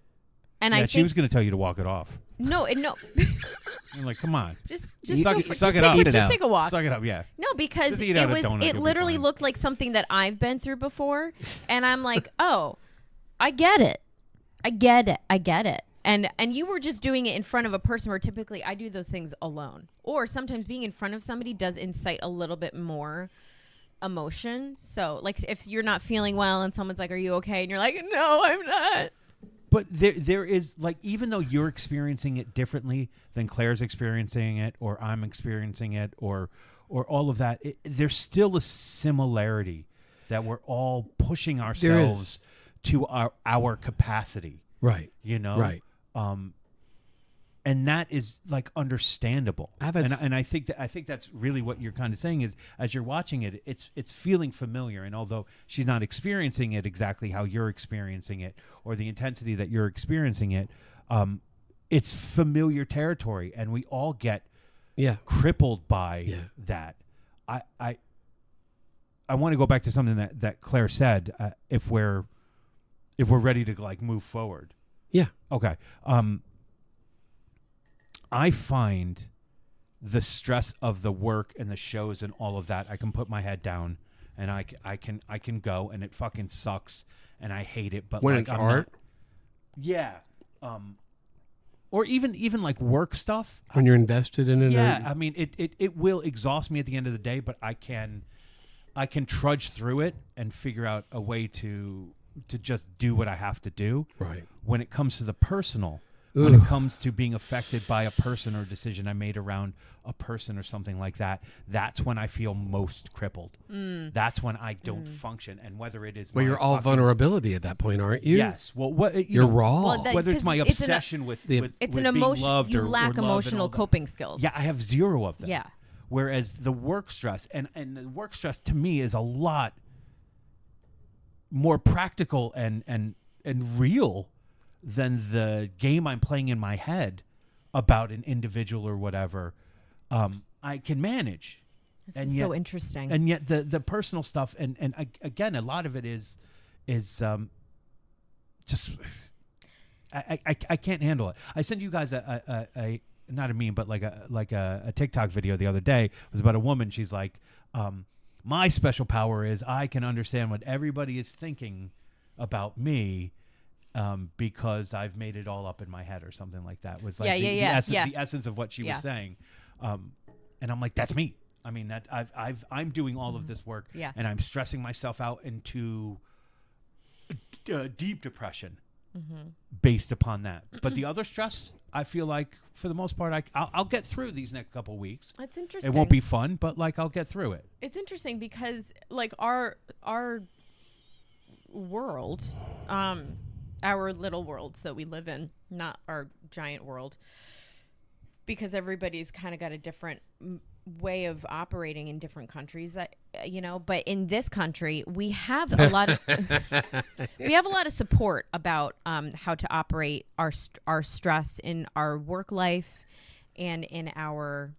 And Yeah, I she think was going to tell you to walk it off. no. I'm like, come on, just suck go it- for, suck just it up. take, Eat it just out. take a walk. suck it up. Yeah, No, because Just eat it out a was. donut, It you'll be literally fine. looked like something that I've been through before, and I'm like, oh, I get it. I get it. And you were just doing it in front of a person, where typically I do those things alone, or sometimes being in front of somebody does incite a little bit more emotion. So, like, if you're not feeling well and someone's like, "Are you okay?" and you're like, "No, I'm not." but there is, like, even though you're experiencing it differently than Claire's experiencing it, or I'm experiencing it, or all of that, there's still a similarity that we're all pushing ourselves to our capacity. right, You know, right. And that is like understandable. And I think that's really what you're kind of saying is as you're watching it, it's feeling familiar. And although she's not experiencing it exactly how you're experiencing it or the intensity that you're experiencing it, it's familiar territory, and we all get crippled by that. I want to go back to something that Claire said. If we're ready to like move forward. Yeah. Okay. I find the stress of the work and the shows and all of that, I can put my head down and I can go, and it fucking sucks and I hate it. But when like, it's art, or even like work stuff when you're invested in it. Yeah, I mean it will exhaust me at the end of the day, but I can trudge through it and figure out a way to just do what I have to do. Right. When it comes to the personal. When it comes to being affected by a person or a decision I made around a person or something like that, that's when I feel most crippled. That's when I don't function. And whether it is you're all vulnerability at that point, aren't you? Yes. Well, you're raw. Well, whether it's my obsession with it's with an being emotion. loved You or lack or emotional coping skills. Yeah, I have zero of them. Yeah. Whereas the work stress and the work stress to me is a lot more practical and real than the game I'm playing in my head about an individual or whatever. I can manage. This is so interesting. And yet the personal stuff and again, a lot of it is just I can't handle it. I sent you guys a not a meme, but like a TikTok video the other day. It was about a woman. She's like, my special power is I can understand what everybody is thinking about me. Because I've made it all up in my head or something like that was like the essence of what she was saying. And I'm like, that's me. I mean, that I'm doing all of this work and I'm stressing myself out into deep depression based upon that. But the other stress, I feel like for the most part, I'll get through these next couple of weeks. That's interesting. It won't be fun, but like I'll get through it. It's interesting because like our world, our little worlds that we live in, not our giant world, because everybody's kind of got a different way of operating in different countries, but in this country we have a lot of support about how to operate our stress in our work life and in our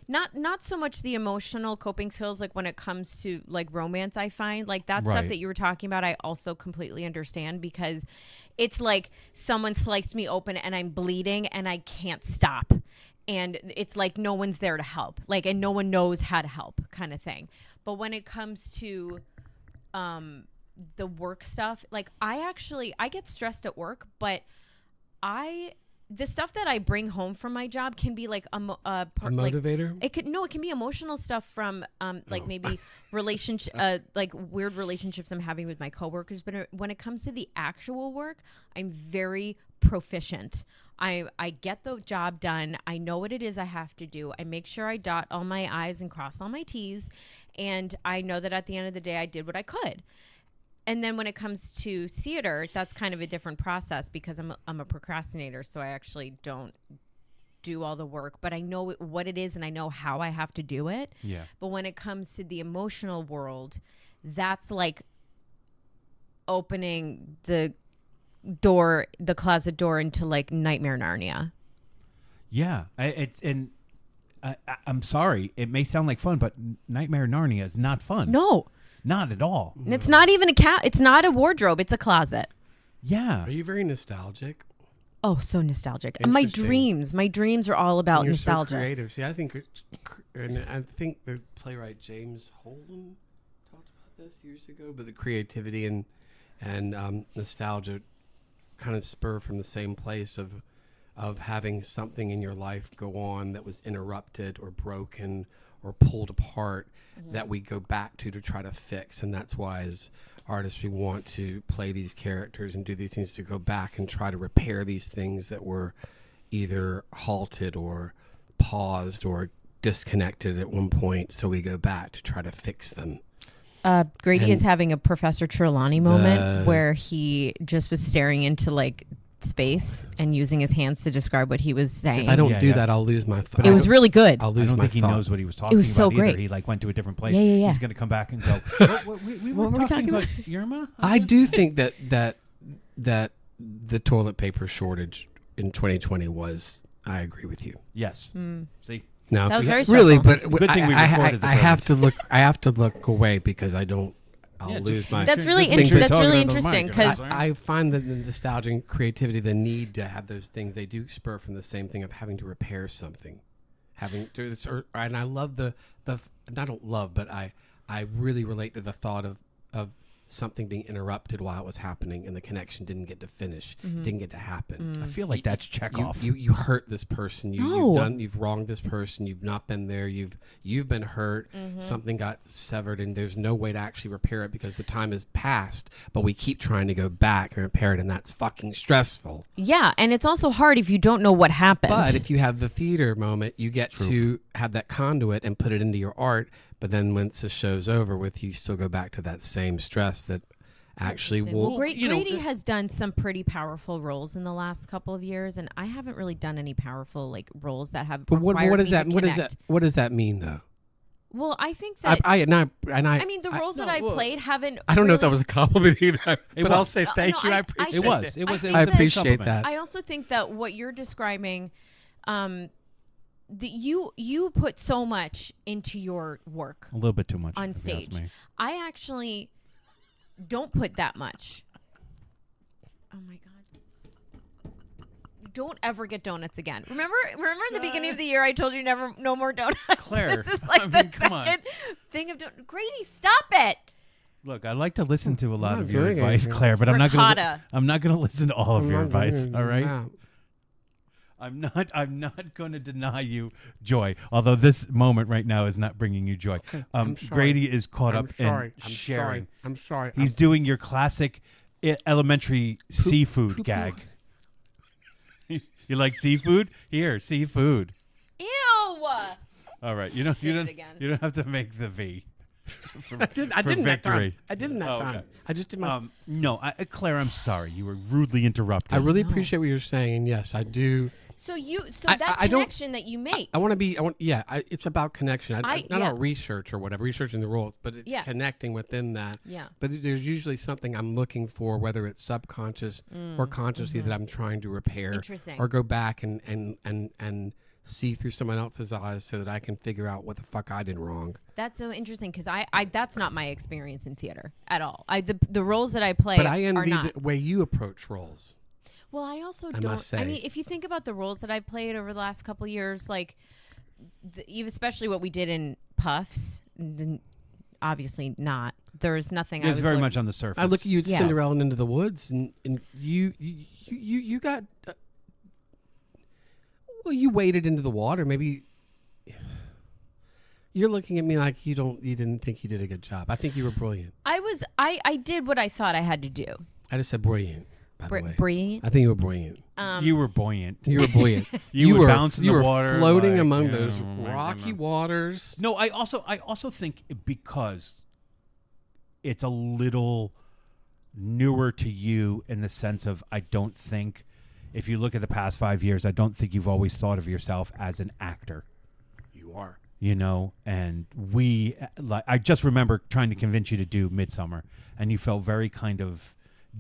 not so much the emotional coping skills, like when it comes to like romance. I find like that stuff that you were talking about, I also completely understand, because it's like someone sliced me open and I'm bleeding and I can't stop. And it's like no one's there to help, like, and no one knows how to help kind of thing. But when it comes to the work stuff, like I get stressed at work, but the stuff that I bring home from my job can be like a motivator. Like, it can be emotional stuff from like maybe relationship, like weird relationships I'm having with my coworkers. But when it comes to the actual work, I'm very proficient. I get the job done. I know what it is I have to do. I make sure I dot all my I's and cross all my T's, and I know that at the end of the day I did what I could. And then when it comes to theater, that's kind of a different process because I'm a procrastinator, so I actually don't do all the work, but I know what it is and I know how I have to do it. Yeah. But when it comes to the emotional world, that's like opening the closet door into like Nightmare Narnia. Yeah, I'm sorry, it may sound like fun, but Nightmare Narnia is not fun. No. Not at all. And it's not even it's not a wardrobe. It's a closet. Yeah. Are you very nostalgic? Oh, so nostalgic. My dreams are all about nostalgia. So creative. See, I think the playwright James Holden talked about this years ago, but the creativity and nostalgia kind of spur from the same place of having something in your life go on that was interrupted or broken or pulled apart, that we go back to try to fix. And that's why as artists we want to play these characters and do these things to go back and try to repair these things that were either halted or paused or disconnected at one point, so we go back to try to fix them. Grady is having a Professor Trelawney moment where he just was staring into like space and using his hands to describe what he was saying. If I don't Yeah, do yeah. that, I'll lose my thought. But it was really good. I'll I lose don't my think he thought. knows what he was talking was so about either. great. He like went to a different place. Yeah, yeah, yeah. He's going to come back and go, we What were were we talking talking about Yerma? I do think that the toilet paper shortage in 2020 was. I agree with you. Yes. Mm. See? No, That was very really, stressful. but Good thing we recorded the I have to brilliance. look. I have to look away because I don't. I'll Yeah, lose just- my. That's really Just make sure you're that's talking really into the mic, interesting because right? I find that the nostalgia and creativity, the need to have those things, they do spur from the same thing of having to repair something, having to. And I love the. And I don't love, but I really relate to the thought of something being interrupted while it was happening and the connection didn't get to finish, didn't get to happen. I feel like that's Chekhov. You hurt this person. No. You've wronged this person. You've not been there. You've been hurt. Something got severed, and there's no way to actually repair it because the time has passed. But we keep trying to go back and repair it, and that's fucking stressful. yeah, and it's also hard if you don't know what happened. But if you have the theater moment, you get to have that conduit and put it into your art. But then once the show's over with, you still go back to that same stress that actually will. Well, you know, Grady has done some pretty powerful roles in the last couple of years, and I haven't really done any powerful like roles that have. But what required does me that? to What does connect. that? What does that mean, though? Well, I think that. I mean, the roles that I well, played haven't. I don't know if that really- was a compliment either, but I'll was. say thank no, you. I I appreciate it think- was. It was. I it think I was a that- appreciate compliment. that. I also think that what you're describing, you put so much into your work A little bit too much on if you ask stage. me. I actually don't put that much. Oh my god. Don't ever get donuts again. Remember in the beginning of the year I told you no more donuts. Claire, This is like I the mean, come on. second thing of donuts. Grady, stop it. Look, I like to listen to a lot not of your doing advice, anything. Claire, but I'm not Ricotta. gonna. I'm not gonna listen to all of your advice. All right. Yeah. I'm not going to deny you joy. Although this moment right now is not bringing you joy. I'm sorry. Grady is caught I'm up sorry. in I'm sharing. sorry. I'm sorry. He's doing your classic elementary seafood poop. gag. You like seafood? Here, seafood. Ew. All right. You Say it don't again. you don't have to make the V. I didn't that time. victory. I didn't that Oh, time. okay. I just did my. No, Claire, I'm sorry. You were rudely interrupted. I really appreciate what you're saying. And yes, I do. So I- that I don't- connection that you make. I want to be. It's about connection. Not yeah. about research or whatever, researching the rules, but it's Yeah. connecting within that. Yeah. But there's usually something I'm looking for, whether it's subconscious or consciously, that I'm trying to repair. Interesting. Or go back and see through someone else's eyes so that I can figure out what the fuck I did wrong. That's so interesting because I that's not my experience in theater at all. The roles that I play But I are envy not. the way you approach roles. Well, I also I don't. must I say. mean, if you think about the roles that I played over the last couple of years, like especially what we did in Puffs, obviously not. There's nothing. It I was was very look- much on the surface. I look at you at Yeah. Cinderella and Into the Woods, and you got. Well, you waded into the water. Maybe you're looking at me like you didn't think you did a good job. I think you were brilliant. I did what I thought I had to do. I just said brilliant. By the way, Brilliant. I think you were brilliant. You were buoyant. You were brilliant. You would were bounce in you the were water, floating like, among you those know, rocky waters. No, I also think because it's a little newer to you in the sense of I don't think if you look at the past 5 years, I don't think you've always thought of yourself as an actor. You are. You know, and I just remember trying to convince you to do Midsummer, and you felt very kind of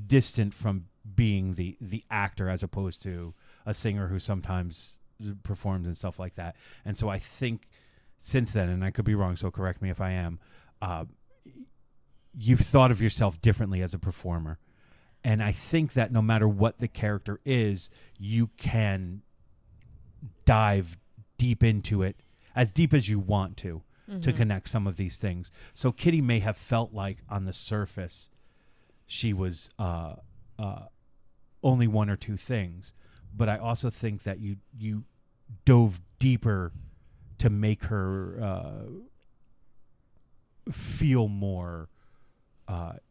distant from being the actor as opposed to a singer who sometimes performs and stuff like that. And so I think since then, and I could be wrong, so correct me if I am, you've thought of yourself differently as a performer. And I think that no matter what the character is, you can dive deep into it, as deep as you want to connect some of these things. So Kitty may have felt like on the surface she was only one or two things, but I also think that you dove deeper to make her feel more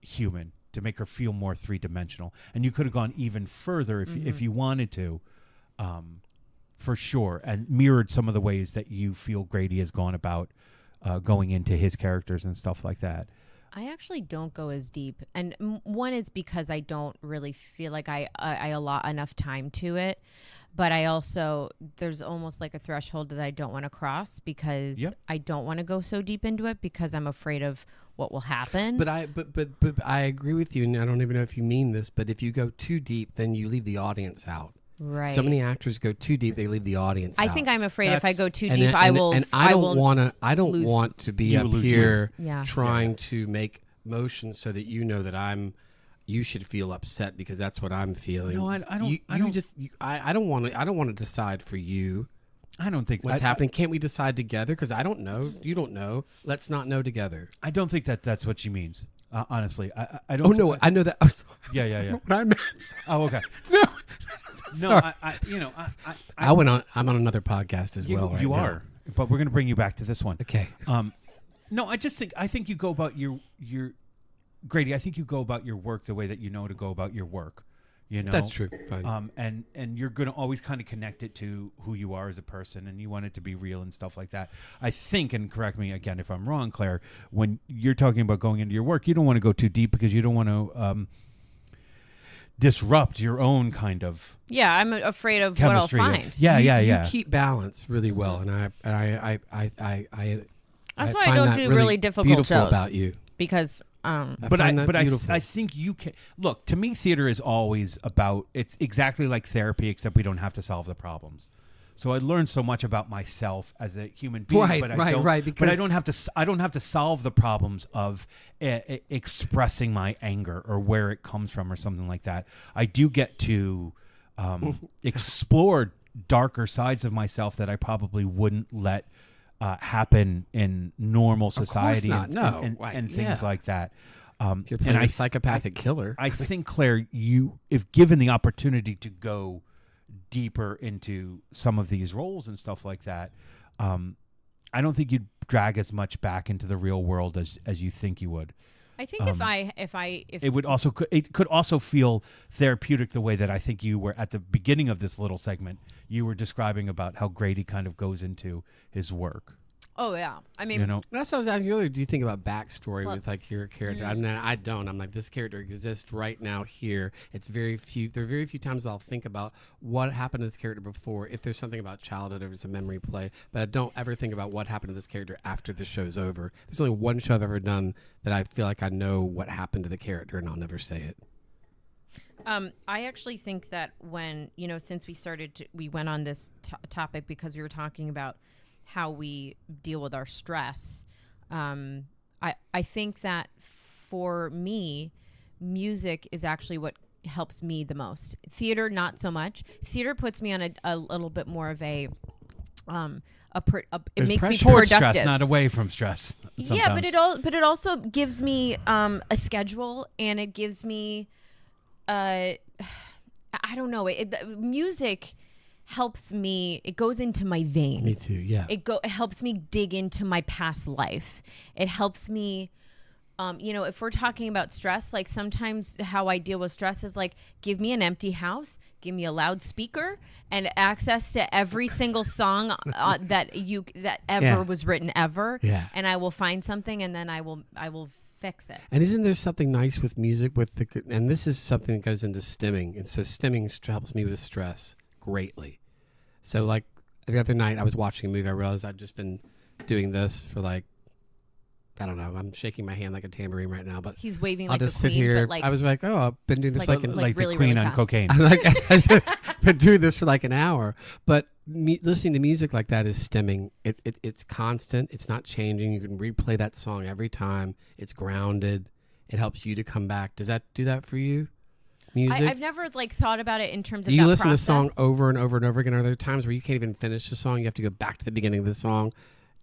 human, to make her feel more three-dimensional. And you could have gone even further if you wanted to, for sure, and mirrored some of the ways that you feel Grady has gone about going into his characters and stuff like that. I actually don't go as deep, and one is because I don't really feel like I allot enough time to it, but I also there's almost like a threshold that I don't want to cross because Yep. I don't want to go so deep into it because I'm afraid of what will happen. But I agree with you, and I don't even know if you mean this, but if you go too deep, then you leave the audience out. right. So many actors go too deep; they leave the audience I out. think I'm afraid if I go too And deep, then- I and- will. And I don't will want to. I don't lose- want to be You up lose here Yeah. trying to make motions so that you know that you should feel upset because that's what I'm feeling. No, I don't- You, I you don't- just. I don't want to. I don't want to decide for you I don't think what's happening. Can't we decide together? Because I don't know. You don't know. Let's not know together. I don't think that's what she means. Honestly, I don't. Oh no, I know that. I'm sorry. Yeah, yeah, yeah. What I meant. Oh, okay. No. No, Sorry. I went on. I'm on another podcast as well. Right you now. are, but we're going to bring you back to this one. Okay. No, I think you go about your Grady. I think you go about your work the way that you know to go about your work. You know, That's true. Fine. And you're going to always kind of connect it to who you are as a person, and you want it to be real and stuff like that. I think, and correct me again if I'm wrong, Claire, when you're talking about going into your work, you don't want to go too deep because you don't want to disrupt your own kind of Yeah, I'm afraid of chemistry. what I'll find. You keep balance really well, and I That's why I find don't that do really really difficult beautiful shows about you. because But find that I beautiful. think you can look. To me, theater is always about. It's exactly like therapy, except we don't have to solve the problems. So I learned so much about myself as a human being, Right, but I right, don't, right, but I because- don't have to. I don't have to solve the problems of expressing my anger or where it comes from or something like that. I do get to explore darker sides of myself that I probably wouldn't let happen in normal society not. and, No. and, Right. and things Yeah. like that. You're And playing I a psychopathic killer. I think, Claire, you, if given the opportunity to go deeper into some of these roles and stuff like that, I don't think you'd drag as much back into the real world as you think you would. I think if It would also it could also feel therapeutic the way that I think you were at the beginning of this little segment. You were describing about how Grady kind of goes into his work. oh yeah, I mean You know, That's what I was asking you earlier. Do you think about backstory Well, with like your character? I mean, I don't. I'm like, this character exists right now here. It's very few. There are very few times I'll think about what happened to this character before. If there's something about childhood or it's a memory play, but I don't ever think about what happened to this character after the show's over. There's only one show I've ever done that I feel like I know what happened to the character, and I'll never say it. I actually think that when since we went on this topic because we were talking about how we deal with our stress. I think that for me, music is actually what helps me the most. Theater, not so much. Theater puts me on a little bit more of it There's makes me pressure. towards productive. stress, not away from stress. Yeah, but sometimes. it also gives me a schedule, and it gives me I don't know. Music helps me. It goes into my veins. Me too. Yeah. It helps me dig into my past life. It helps me. If we're talking about stress, like sometimes how I deal with stress is like, give me an empty house, give me a loudspeaker, and access to every single song that ever Yeah. was written ever. Yeah. And I will find something, and then I will fix it. And isn't there something nice with music and this is something that goes into stimming. And so stimming helps me with stress greatly. So like the other night I was watching a movie. I realized I'd just been doing this for like, I don't know. I'm shaking my hand like a tambourine right now, but He's waving I'll like just the queen, sit here. but like I was like, oh, I've been doing this like- like an like really, the queen really on fast. cocaine. I'm like, I've been doing this for like an hour, but listening to music like that is stemming. It's constant. It's not changing. You can replay that song every time. It's grounded. It helps you to come back. Does that do that for you? Music. I've never like thought about it in terms of Do you that listen process. to a song over and over and over again? Are there times where you can't even finish the song? You have to go back to the beginning of the song.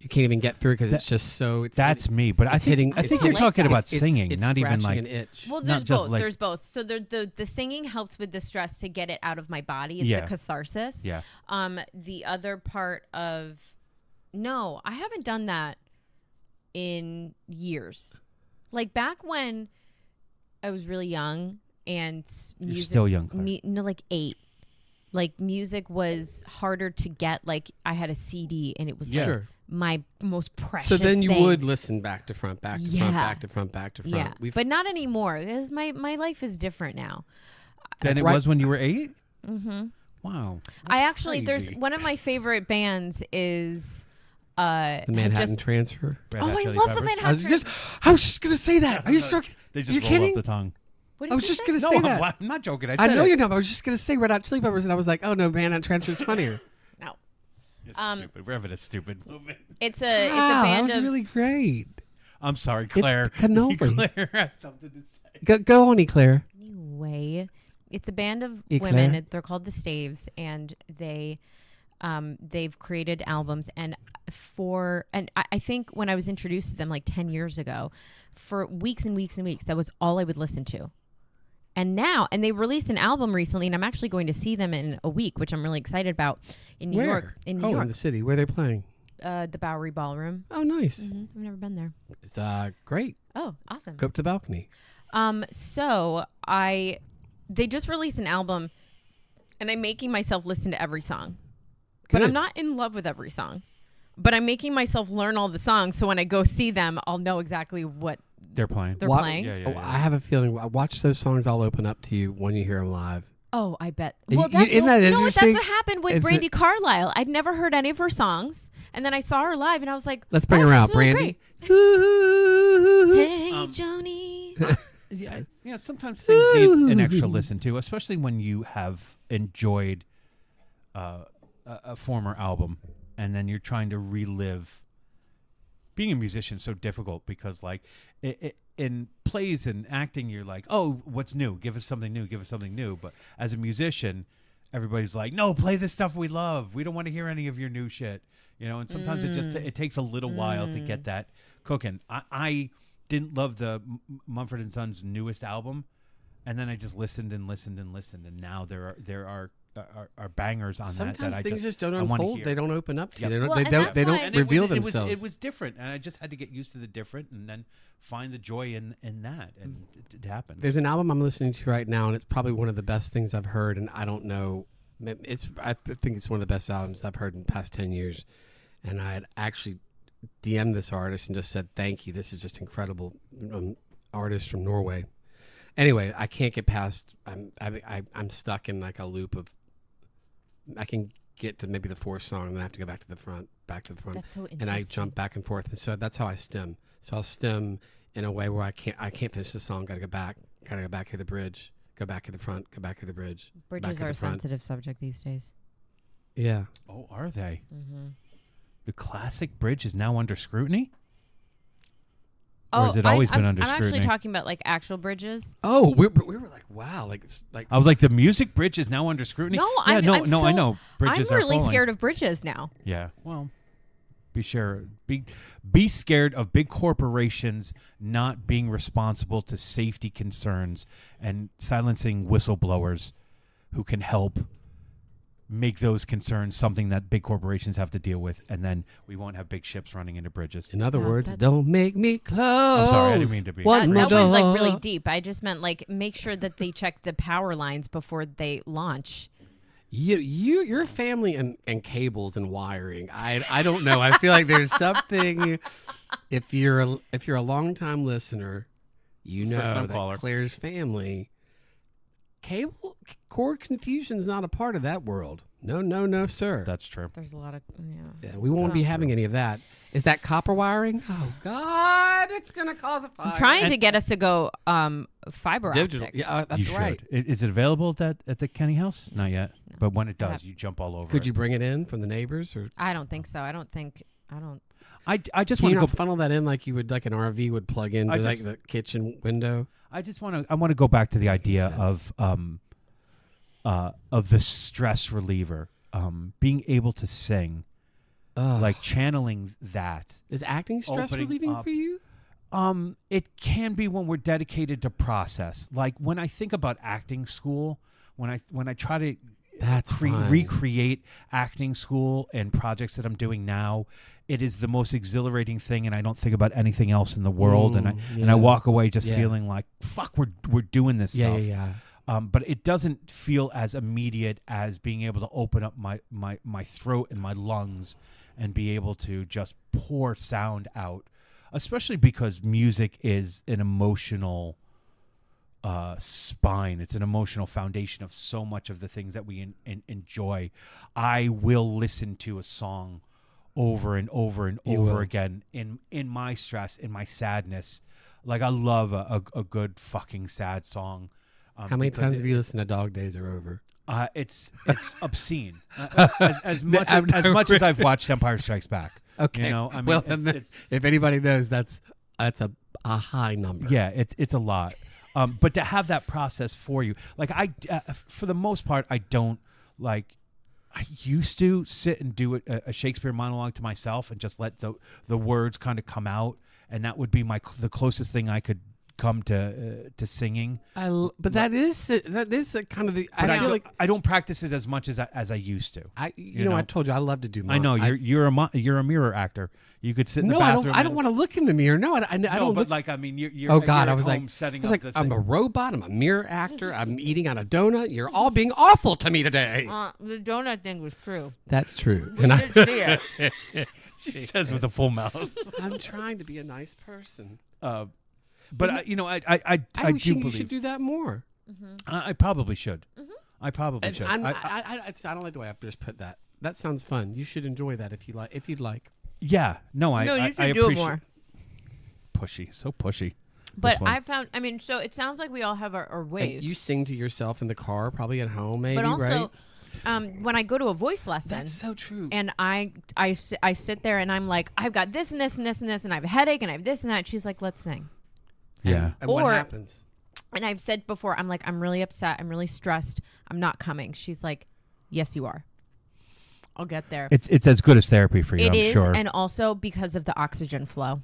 You can't even get through because it's just so. That's me, but I it's think hitting- I it's think you're hitting- talking about it's- singing, it's not even scratching like an itch. Well, Not there's just both. like- There's both. So the singing helps with the stress to get it out of my body. It's Yeah. the catharsis. yeah. The other part of no, I haven't done that in years. Like back when I was really young and You're music, still young, Claire. no, like 8. Like music was harder to get. Like I had a CD and it was Yeah. like Sure. my most precious. So then you thing. would listen back to front, back to front, Yeah. back to front, back to front. Yeah, but not anymore because my life is different now. Than it Right. was when you were 8? Mm-hmm. Wow. I actually, crazy. there's one of my favorite bands is the Manhattan Transfer. Red Oh, Hot I Chili love the Peppers? Manhattan- I was just gonna say that. Are you so? They just you roll kidding? off the tongue. What did I was you just say? gonna No, say that. I'm not joking. I said know it. you're not. But I was just gonna say Red Hot Chili Peppers, and I was like, oh no, Manhattan Transfer is funnier. No, It's Um, stupid. We're having a stupid moment. it's a Wow, band that was of really great. I'm sorry, Claire. cannoli. Claire has something to say. Go on, Eclair. anyway. It's a band of Eclair? women. They're called the Staves, and they've created albums. And I think when I was introduced to them like 10 years ago, for weeks and weeks and weeks, that was all I would listen to. And they released an album recently, and I'm actually going to see them in a week, which I'm really excited about in New Where? York. In New In York, the city. Where are they playing? the Bowery Ballroom. Oh, nice. I've never been there. It's great. Oh, awesome. Go up to the balcony. So they just released an album, and I'm making myself listen to every song. But I'm Good. not in love with every song. But I'm making myself learn all the songs, so when I go see them, I'll know exactly what They're playing. they're What- playing. Yeah, Oh, I have a feeling. Watch those songs all open up to you when you hear them live. Oh, I bet. You- Well, isn't that you know what? That's interesting? what happened with It's Brandy Carlisle. I'd never heard any of her songs, and then I saw her live, and I was like, Let's bring "Oh, her out, she's really Brandy. great." Hey, Um, Joni. Yeah, sometimes things need an extra listen to, especially when you have enjoyed a former album, and then you're trying to relive. Being a musician is so difficult because, like, in plays and acting, you're like, "Oh, what's new? Give us something new. Give us something new." But as a musician, everybody's like, "No, play the stuff we love. We don't want to hear any of your new shit." You know, and sometimes it takes a little while to get that cooking. I didn't love the Mumford and Sons' newest album, and then I just listened and listened and listened, and now there are bangers on Sometimes that I things just don't I wanna unfold. hear. They don't open up to Yep. you. They don't. Well, they and don't. that's They why- don't And reveal it themselves. was different, and I just had to get used to the different, and then find the joy in that, and it happened. There's an album I'm listening to right now, and it's probably one of the best things I've heard. And I don't know. I think it's one of the best albums I've heard in the past 10 years. And I had actually DM'd this artist and just said, "Thank you. This is just incredible." Artist from Norway. Anyway, I can't get past. I'm stuck in like a loop of. I can get to maybe the fourth song, and then I have to go back to the front, That's so interesting. and I jump back and forth, and so that's how I stem. So I'll stem in a way where I can't finish the song. Got to go back. Got to go back to the bridge. Go back to the front. Go back to the bridge. Bridges back to are the a front. sensitive subject these days. Yeah. Oh, are they? Mm-hmm. The classic bridge is now under scrutiny? Or has it I- always been I'm- under I'm actually scrutiny? talking about like actual bridges. Oh, we were like, wow, like it's like I was like, the music bridge is now under scrutiny? No, yeah, I'm I so- know. Bridges I'm really are falling. scared of bridges now. Yeah, well, be scared of big corporations not being responsible to safety concerns and silencing whistleblowers who can help make those concerns something that big corporations have to deal with, and then we won't have big ships running into bridges. in other No, words, that- don't make me close. I'm sorry, I didn't mean to be. One That more went like door. really deep. I just meant like make sure that they check the power lines before they launch. Your family and cables and wiring. I don't know. I feel like there's something. If you're a longtime listener, you know First-time that caller. Claire's family cable cord confusion is not a part of that world. No, sir. That's true. There's a lot of Yeah, we won't be That's having true. any of that. Is that copper wiring? Oh God, it's gonna cause a fire. I'm trying And- to get us to go fiber digital. optics. Yeah, that's you should. right. Is it available at the Kenny House? Not yet. No. But when it I does, have- you jump all over Could it. you bring it in from the neighbors, or I don't think so. I don't. I just can want you to not go. funnel that in like you would like an RV would plug into like just- the kitchen window? I want to go back to the idea sense. of the stress reliever, being able to sing, Ugh. like channeling that. is acting stress opening relieving up- for you? It can be when we're dedicated to process. Like when I think about acting school, when I try to That's fine. recreate acting school and projects that I'm doing now, it is the most exhilarating thing, and I don't think about anything else in the world. And yeah. I walk away just Yeah. feeling like, fuck, we're doing this Yeah, stuff. yeah. But it doesn't feel as immediate as being able to open up my throat and my lungs and be able to just pour sound out, especially because music is an emotional spine. It's an emotional foundation of so much of the things that we enjoy. I will listen to a song over and over and over again in my stress, in my sadness. Like I love a good fucking sad song. How many times have you listened to Dog Days Are Over? It's obscene. As much as I've watched Empire Strikes Back. Okay. You know, I mean, well, it's if anybody knows, that's a high number. yeah, it's a lot. But to have that process for you, like for the most part, I don't like. I used to sit and do a Shakespeare monologue to myself and just let the words kind of come out, and that would be the closest thing I could come to singing. But that is a kind of the. But I feel like I don't practice it as much as I used to. you know I told you I love to do. I know you're a mirror actor. You could sit in the No, bathroom. I don't want to look in the mirror. No, I don't. But Look. like, I mean, you're. Oh God, you're I was at home like, setting I was up like, the I'm thing. a robot. I'm a mirror actor. I'm eating on a donut. You're all being awful to me today. The donut thing was true. That's true. We And did see it. She says with a full mouth. I'm trying to be a nice person. But I do wish you believe should do that more. I probably should. I probably should. I don't like the way I just put that. That sounds fun. You should enjoy that if you'd like. Yeah. No, No, you I should do it appreciate- more. Pushy. So pushy. But This one. I found, I mean, so it sounds like we all have our ways. And you sing to yourself in the car, probably at home, maybe, but also, right? when I go to a voice lesson, That's so true. and I sit there and I'm like, I've got this and this and this and this, and I have a headache and I have this and that. She's like, let's sing. Yeah. And what Or- happens? And I've said before, I'm like, I'm really upset. I'm really stressed. I'm not coming. She's like, yes, you are. I'll get there. It's as good as therapy for you, It I'm is, sure. and also because of the oxygen flow.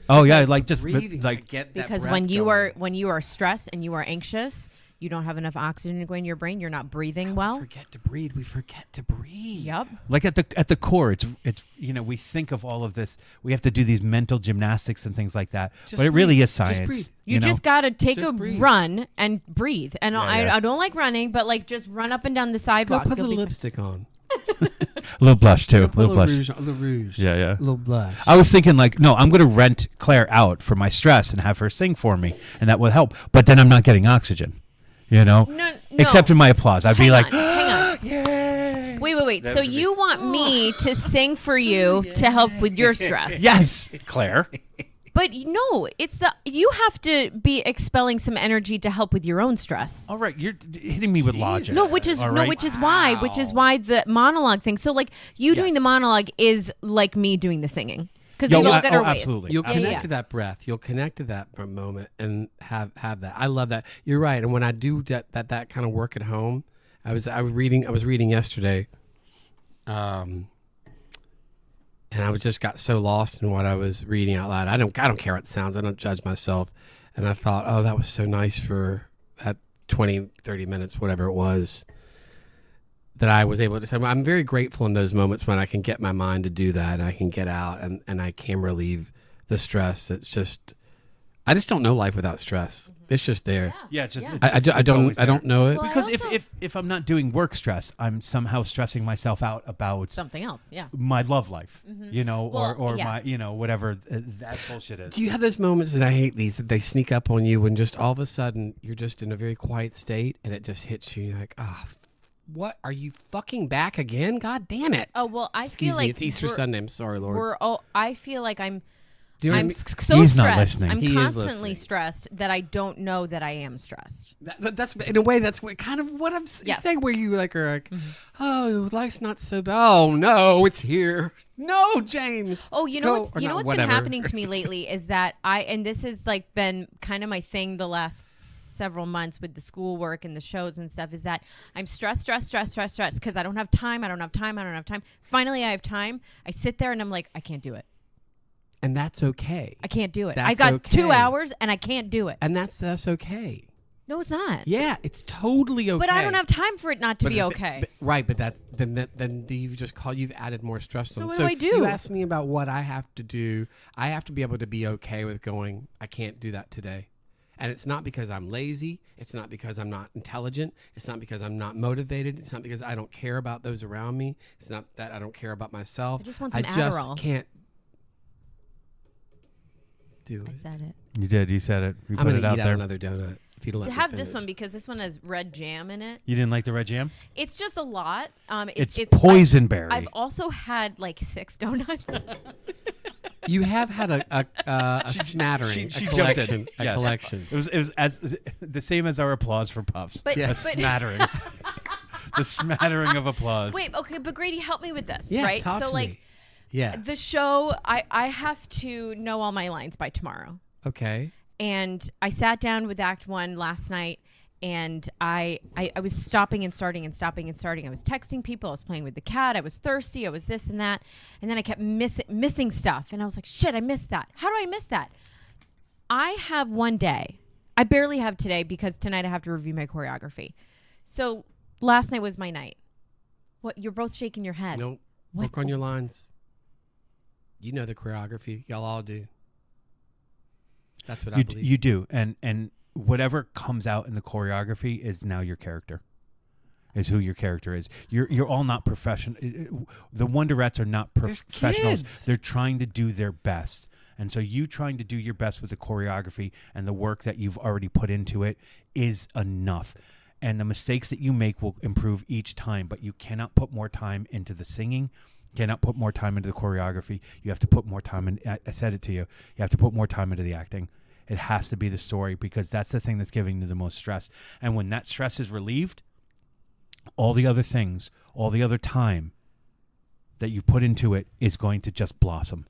Oh yeah, like just Breathing, like get that Because breath when you going. are stressed and you are anxious, you don't have enough oxygen to go in your brain. You're not breathing well. We forget to breathe. We forget to breathe. Yep. like at the core, it's we think of all of this. We have to do these mental gymnastics and things like that, Just but it really breathe. is science. Just breathe. You know? just gotta take Just a breathe. run and breathe. And Yeah, I, yeah. I don't like running, but like just run up and down the Go sidewalk. put a You'll little be- lipstick on. a little blush too. Put A little blush. rouge. A little rouge. Yeah, yeah. A little blush. I was thinking like, no, I'm going to rent Claire out for my stress and have her sing for me, and that will help. But then I'm not getting oxygen, No. Except in my applause, I'd be like, hang on. "Yay!" Wait. So you want me to sing for you to help with your stress? Yes, Claire. But no, you have to be expelling some energy to help with your own stress. All right, you're hitting me with logic. No, which is All right? why the monologue thing. So like you doing Yes. the monologue is like me doing the singing because Yeah, we all yeah, got our ways. absolutely. You'll Yeah, connect yeah. to that breath. You'll connect to that moment and have that. I love that. You're right. And when I do that kind of work at home, I was reading yesterday, and I just got so lost in what I was reading out loud. I don't care what it sounds. I don't judge myself. And I thought, oh, that was so nice for that 20, 30 minutes, whatever it was, that I was able to say. I'm very grateful in those moments when I can get my mind to do that and I can get out and I can relieve the stress. It's just, I just don't know life without stress. It's just there. Yeah, it's just Yeah. it's I always there. don't know it. Well, I Because also- if I'm not doing work stress, I'm somehow stressing myself out about Something else, yeah. my love life, Well, or yeah. my, whatever that bullshit is. Do you have those moments that I hate these, that they sneak up on you when just all of a sudden you're just in a very quiet state and it just hits you? You're like, what? Are you fucking back again? God damn it. Oh well, I Excuse feel me, like it's Easter we're- Sunday. I'm sorry, Lord. I feel like I'm Do you know what I mean? so He's not stressed. listening. I'm He is constantly listening. stressed that I don't know that I am stressed. That's in a way that's kind of what I'm Yes. saying. Where you are like, oh, life's not so bad. Oh no, it's here. No, James. Oh, you know Go- what's or you know not, what's whatever. been happening to me lately is that and this has like been kind of my thing the last several months with the schoolwork and the shows and stuff, is that I'm stressed because I don't have time. Finally, I have time. I sit there and I'm like, I can't do it. And that's okay. I can't do it. That's I got okay. 2 hours and I can't do it. And that's okay. No, it's not. Yeah, it's totally okay. But I don't have time for it not to But be the- okay. right, but then you've added more stress So on. what do I do? You asked me about what I have to do. I have to be able to be okay with going, I can't do that today. And it's not because I'm lazy. It's not because I'm not intelligent. It's not because I'm not motivated. It's not because I don't care about those around me. It's not that I don't care about myself. I just want some I just Adderall. can't do I it. said it. You did. You said it. You I'm put going it to out eat out there. another donut if you'd let To me have finish. this one because this one has red jam in it. You didn't like the red jam? It's just a lot. It's poisonberry. I've also had like 6 donuts. You have had a smattering, she a jumped collection. in. A Yes. collection. It was as the same as our applause for Puffs. But- a but- smattering. The smattering of applause. Wait, okay, but Grady, help me with this, Yeah, right? talk So to like me. Yeah. the show, I have to know all my lines by tomorrow. Okay. And I sat down with Act 1 last night, and I was stopping and starting and stopping and starting. I was texting people. I was playing with the cat. I was thirsty. I was this and that. And then I kept missing stuff. And I was like, shit, I missed that. How do I miss that? I have one day. I barely have today because tonight I have to review my choreography. So last night was my night. What? You're both shaking your head. Nope. What? Work on your lines. You know the choreography. Y'all all do. That's what I believe. You do, and whatever comes out in the choreography is now your character. Is who your character is. You're all not professional. The Wonderettes are not professionals. kids. They're trying to do their best, and so you trying to do your best with the choreography and the work that you've already put into it is enough. And the mistakes that you make will improve each time, but you cannot put more time into the singing. Cannot put more time into the choreography. You have to put more time in. I said it to you. You have to put more time into the acting. It has to be the story because that's the thing that's giving you the most stress. And when that stress is relieved, all the other things, all the other time that you put into it is going to just blossom.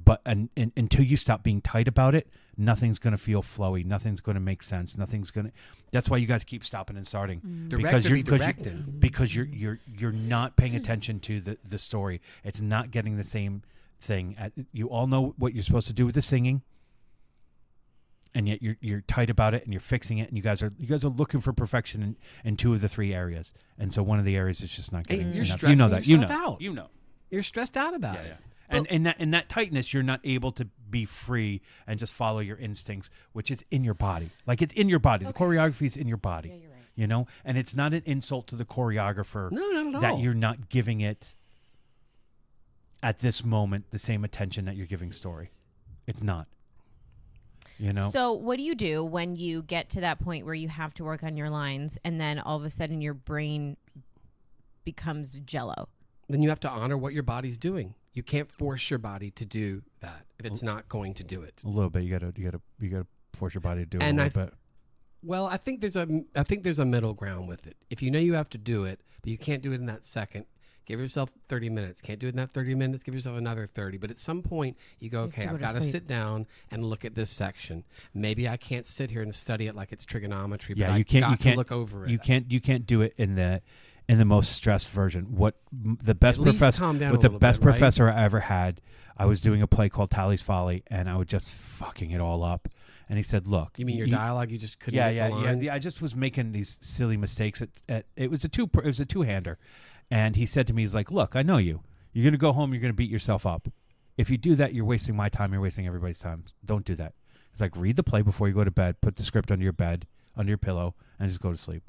But until you stop being tight about it, nothing's going to feel flowy. Nothing's going to make sense. Nothing's going to. That's why you guys keep stopping and starting because you're not paying attention to the story. It's not getting the same thing. You all know what you're supposed to do with the singing, and yet you're tight about it and you're fixing it. And you guys are looking for perfection in 2 of the 3 areas. And so one of the areas is just not getting. You're enough. stressing You know that. yourself out. You know. You're stressed out about Yeah. it. And in that tightness, you're not able to be free and just follow your instincts, which is in your body. Like it's in your body. The choreography is in your body. Yeah, you're right. You know, and it's not an insult to the choreographer No, not at that all. you're not giving it at this moment the same attention that you're giving story. It's not. You know. So what do you do when you get to that point where you have to work on your lines and then all of a sudden your brain becomes jello? Then you have to honor what your body's doing. You can't force your body to do that if it's not going to do it. a little bit. You gotta force your body to do it And a little bit. Well, I think there's a middle ground with it. If you know you have to do it, but you can't do it in that second, give yourself 30 minutes. Can't do it in that 30 minutes, give yourself another 30. But at some point, you go, You have okay, to go I've to got to sleep. sit down and look at this section. Maybe I can't sit here and study it like it's trigonometry, Yeah, but you can't. I You got can't to look over it. You can't do it in the most stressed version. The best At least professor calm down with a the little best bit, right? professor I ever had. I was doing a play called Tally's Folly, and I was just fucking it all up. And he said, "Look, You mean your dialogue? You just couldn't yeah, get the lines? yeah. I just was making these silly mistakes. It was a two-hander, and he said to me, "He's like, look, I know you. You're gonna go home. You're gonna beat yourself up. If you do that, you're wasting my time. You're wasting everybody's time. Don't do that." He's like, read the play before you go to bed. Put the script under your bed, under your pillow, and just go to sleep.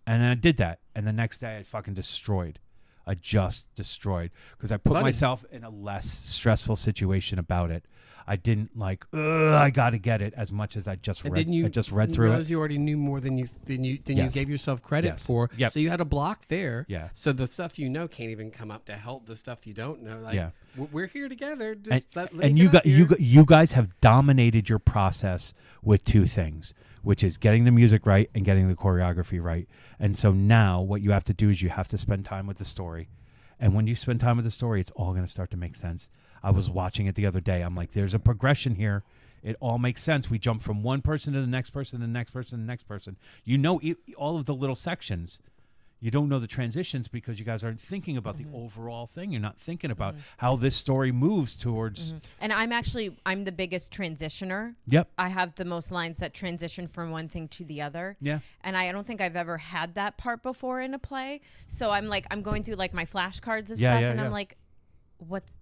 And I did that, and the next day I fucking destroyed. I just destroyed because I put Buddy. myself in a less stressful situation about it. I didn't like, I got to get it as much as I just And read. didn't you I just read through realize it. you already knew more than you Yes. gave yourself credit Yes. for? Yep. So you had a block there. Yeah. So the stuff you know can't even come up to help the stuff you don't know. Like, Yeah. We're here together. And, Just let and get up here. you guys have dominated your process with 2 things, which is getting the music right and getting the choreography right. And so now what you have to do is you have to spend time with the story. And when you spend time with the story, it's all going to start to make sense. I was watching it the other day. I'm like, there's a progression here. It all makes sense. We jump from one person to the next person, the next person, the next person. You know all of the little sections. You don't know the transitions because you guys aren't thinking about the overall thing. You're not thinking about how this story moves towards. And I'm the biggest transitioner. Yep. I have the most lines that transition from one thing to the other. Yeah. And I don't think I've ever had that part before in a play. So I'm going through like my flashcards of Yeah, stuff yeah, and yeah. I'm like, what's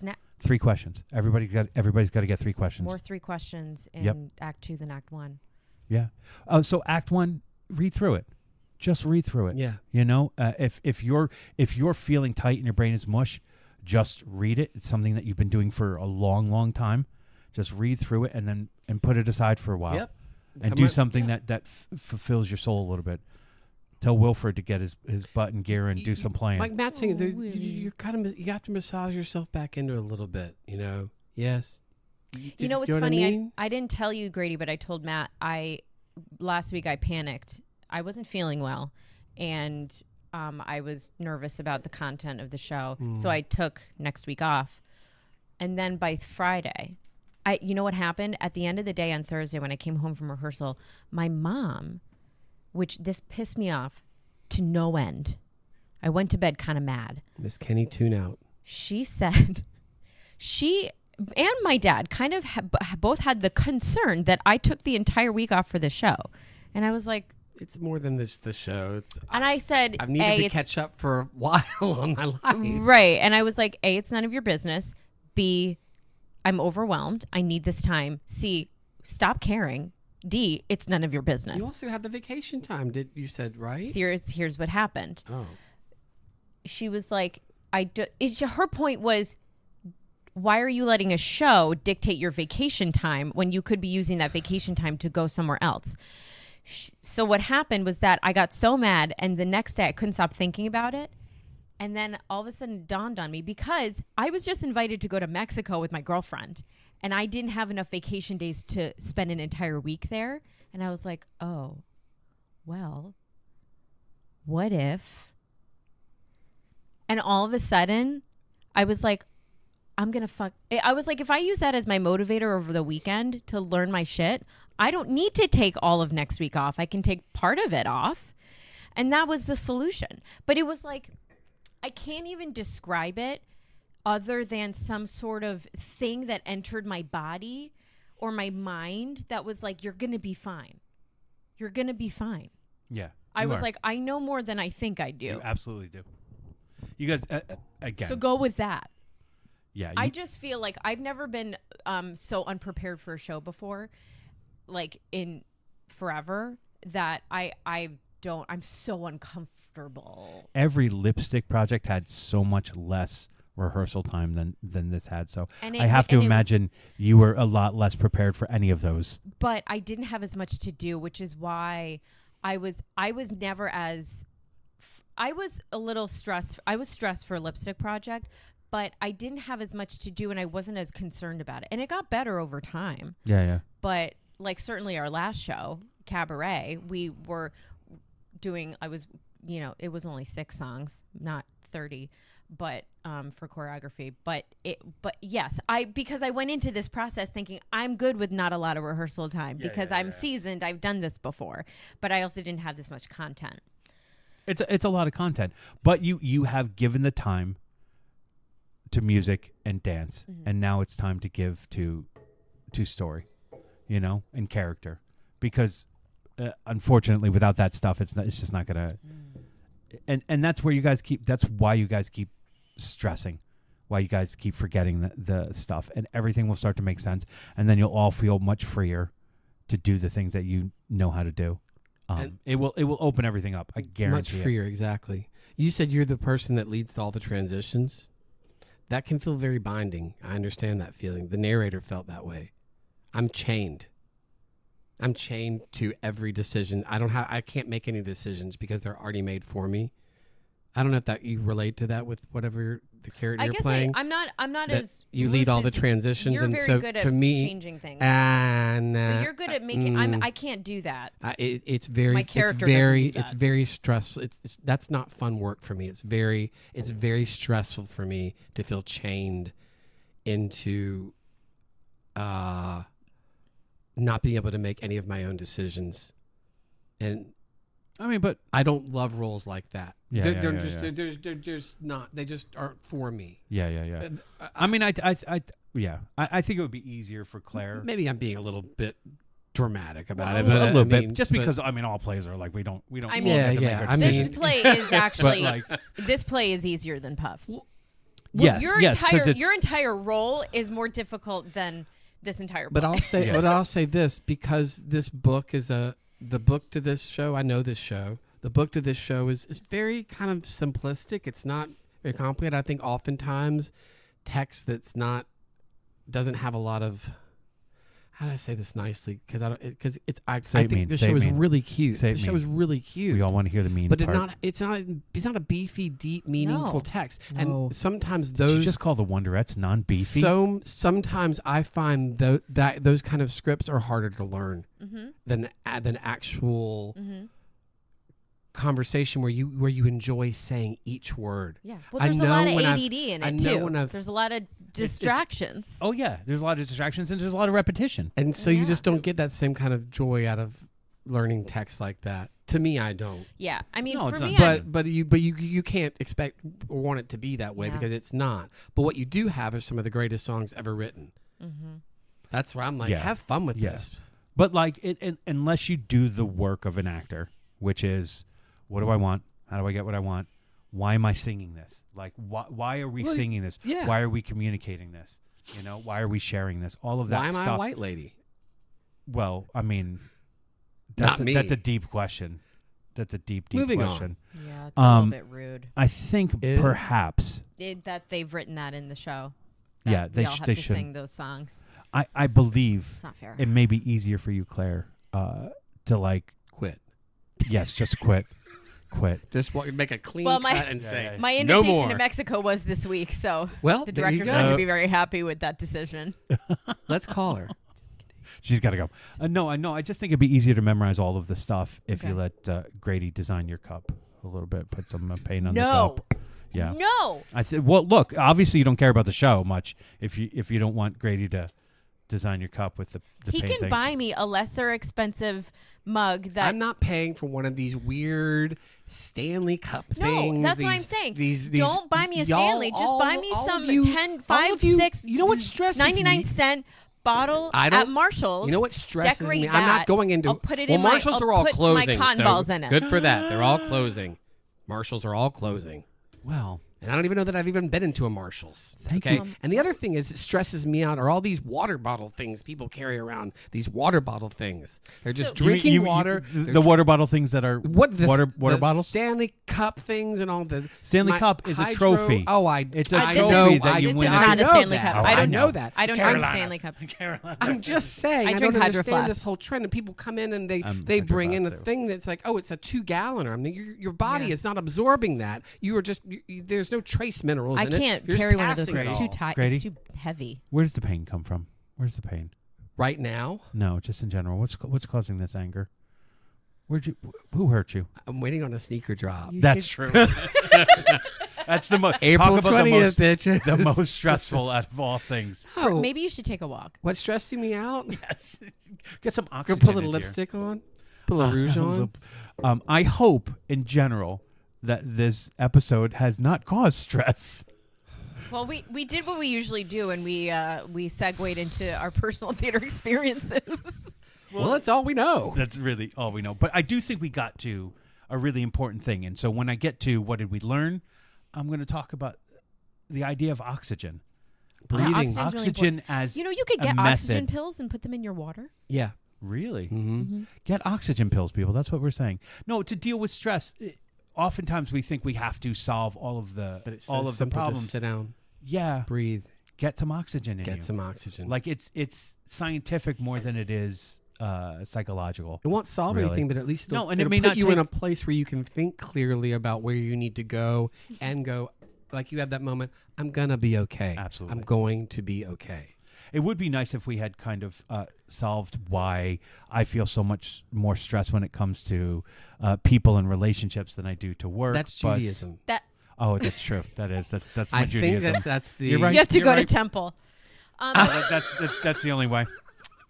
next? 3 questions. Everybody's got to get 3 questions. More 3 questions in Yep. Act 2 than Act 1. Yeah. So Act 1, read through it. Just read through it. Yeah. You know, if you're feeling tight and your brain is mush, just read it. It's something that you've been doing for a long, long time. Just read through it and put it aside for a while. Yep. And do something that fulfills your soul a little bit. Tell Wilfred to get his butt in gear and do some playing. Like Matt's saying, you're kind of you have to massage yourself back into it a little bit. You know. Yes. You know what's what funny? I mean? I didn't tell you, Grady, but I told Matt. Last week I panicked. I wasn't feeling well, and I was nervous about the content of the show, so I took next week off. And then by Friday, you know what happened? At the end of the day on Thursday, when I came home from rehearsal, my mom, which this pissed me off to no end. I went to bed kind of mad. Miss Kenny, tune out. She said she and my dad kind of both had the concern that I took the entire week off for the show. And I was like, It's more than this. The show. and I said, I've needed to catch up for a while on my life. Right. And I was like, A, it's none of your business. B, I'm overwhelmed. I need this time. C, stop caring. D, it's none of your business. You also had the vacation time. You said right? Here's what happened. Oh. She was like, her point was, why are you letting a show dictate your vacation time when you could be using that vacation time to go somewhere else? So what happened was that I got so mad, and the next day I couldn't stop thinking about it. And then all of a sudden it dawned on me, because I was just invited to go to Mexico with my girlfriend, and I didn't have enough vacation days to spend an entire week there. And I was like, oh, well, what if? And all of a sudden I was like, I was like, if I use that as my motivator over the weekend to learn my shit, I don't need to take all of next week off. I can take part of it off. And that was the solution. But it was like, I can't even describe it other than some sort of thing that entered my body or my mind that was like, you're going to be fine. You're going to be fine. Yeah. I was like, I know more than I think I do. You absolutely do. You guys, again. So go with that. Yeah. I just feel like I've never been so unprepared for a show before, like in forever, that I'm so uncomfortable. Every lipstick project had so much less rehearsal time than this had. So And I have to and imagine you were a lot less prepared for any of those. But I didn't have as much to do, which is why I was never as I was a little stressed. I was stressed for a lipstick project, but I didn't have as much to do, and I wasn't as concerned about it. And it got better over time. Yeah, yeah. But like certainly our last show, Cabaret, we were doing, it was only 6 songs, not 30, but for choreography. But yes, because I went into this process thinking I'm good with not a lot of rehearsal time because I'm seasoned. I've done this before, but I also didn't have this much content. It's a lot of content, but you have given the time to music and dance, and now it's time to give to story, and character, because unfortunately without that stuff it's just not gonna and that's where that's why you guys keep stressing, why you guys keep forgetting the stuff, and everything will start to make sense, and then you'll all feel much freer to do the things that you know how to do. It will open everything up, I guarantee. Much freer, exactly. You said you're the person that leads all the transitions. That can feel very binding. I understand that feeling. The narrator felt that way. I'm chained to every decision. I can't make any decisions because they're already made for me. I don't know if that you relate to that with whatever the character you're playing. I'm not that as you lead all the transitions, you're and very so good at to me, changing things. But you're good at making. I can't do that. It's very. My character it's very. doesn't do It's that. very stressful. It's that's not fun work for me. It's very stressful for me to feel chained into, not being able to make any of my own decisions, and I mean, but I don't love roles like that. Yeah, They're just not. They just aren't for me. yeah. I mean, I think it would be easier for Claire. Maybe I'm being a little bit dramatic about it, A but little bit, just because all plays are like we don't. I mean, this play is actually but like, this play is easier than Puffs. Yes, your yes, 'cause entire it's- your entire role is more difficult than this entire book. But I'll say, Yeah. but I'll say this, because this book is the book to this show. I know this show. The book to this show is very kind of simplistic. It's not very complicated. I think oftentimes text doesn't have a lot of. How do I say this nicely? Because I Say it think mean, this say show it is mean. really cute. Say it This show mean. is really cute. We all want to hear the mean but part. it's not a beefy, deep, meaningful No. text. No. And sometimes Did you those just call the Wonderettes non-beefy? So sometimes I find that those kind of scripts are harder to learn than actual conversation where you enjoy saying each word. yeah. Well, I there's a know lot of when ADD I've- in I it know too. when I've- There's a lot of distractions. Oh yeah, there's a lot of distractions and there's a lot of repetition. And so you Yeah. just don't get that same kind of joy out of learning text like that. To me, I don't. Yeah. I mean, No, for it's me, not. But you can't expect or want it to be that way Yeah. because it's not. But what you do have is some of the greatest songs ever written. That's where I'm like, Yeah. have fun with Yeah. this. But like, unless you do the work of an actor, which is, what do I want? How do I get what I want? Why am I singing this? Like, why are we Well, singing this? yeah. Why are we communicating this? You know, why are we sharing this? All of that Why am stuff. I a white lady? Well, I mean, Not me. That's a deep question. That's a deep Moving on. question. yeah, it's a little bit rude I think Is- perhaps, that they've written that in the show. That yeah, we they all sh- have they to should. sing those songs. I believe It's not fair. it may be easier for you, Claire, to like, Quit. yes, just quit. Just make a clean Well, my- cut and Yeah, say yeah. My no invitation more. to Mexico was this week, so Well, the there you director's go. not going to be very happy with that decision. Let's call her. She's got to go. No, I know. I just think it'd be easier to memorize all of the stuff if you Okay. let Grady design your cup a little bit. Put some paint on the No. cup. Yeah. No. I said, well, look. Obviously, you don't care about the show much if you don't want Grady to design your cup with the He paint can things. buy me a lesser expensive mug that I'm not paying for one of these weird Stanley Cup things. No, that's what I'm these- saying. These, Don't buy me a y'all, Stanley. Just all- buy me all some of you- 10, all 5, of you- 6, You know what stresses 99 me? cent bottle I at don't- Marshall's. You know what stresses Decorate me? that. I'm not going into. I'll put it well, in my- Marshalls I'll are all put my closing. cotton so balls in it. Good for that. They're all closing. Marshalls are all closing. Well, And I don't even know that I've even been into a Marshalls. Thank okay? you. And the other thing is, it stresses me out are all these water bottle things people carry around. These water bottle things. They're just drinking water. The water bottle things that are What the, water the bottles. Stanley Cup things and all the Stanley my Cup is a hydro- trophy. Oh, It's a I This trophy is, that you this win. is I not a know Stanley that. Cup. Oh, I I don't know that. I don't drink Carolina. Stanley Cups. I'm just saying. I I drink don't Hydro understand Flask. this whole trend, and people come in and they Hydro bring in a Flask, too. thing that's like, oh, it's a 2-galloner. I mean, your body Yeah. is not absorbing that. You are just there's no trace minerals. I in it. can't You're just carry one of those. passing it It's too all. tight. Grady? It's too heavy. Where does the pain come from? Where's the pain? Right now, No, just in general. What's causing this anger? Who hurt you? I'm waiting on a sneaker drop. You That's should- true. That's the most April talk about 20th, the bitches. most stressful out of all things. Oh, Maybe you should take a walk. what's stressing me out? Yes. Get some Go oxygen. put a little into your- lipstick on. Put a little rouge on. I hope, in general, that this episode has not caused stress. Well, we did what we usually do, and we segued into our personal theater experiences. Well, that's all we know. That's really all we know. But I do think we got to a really important thing. And so when I get to what did we learn, I'm going to talk about the idea of oxygen. Breathing. oxygen's really Oxygen as You know, you could a get oxygen method. pills and put them in your water. Yeah. Really? Mm-hmm. Get oxygen pills, people. That's what we're saying. No, to deal with stress. Oftentimes we think we have to solve all of the But it's all so of the simple. problems. Just sit down, Yeah, breathe, get some oxygen in you. get some oxygen. Like it's scientific more than it is psychological. It won't solve Really. anything, but at least No, and it it'll may put not you in take- a place where you can think clearly about where you need to go and go. Like you had that moment. I'm gonna be okay. Absolutely. I'm going to be okay. It would be nice if we had kind of solved why I feel so much more stress when it comes to people and relationships than I do to work. That's but- Judaism. That Oh, that's true. That's my I think Judaism. that's the. You're right. you have to You're go right. to temple. That's the only way.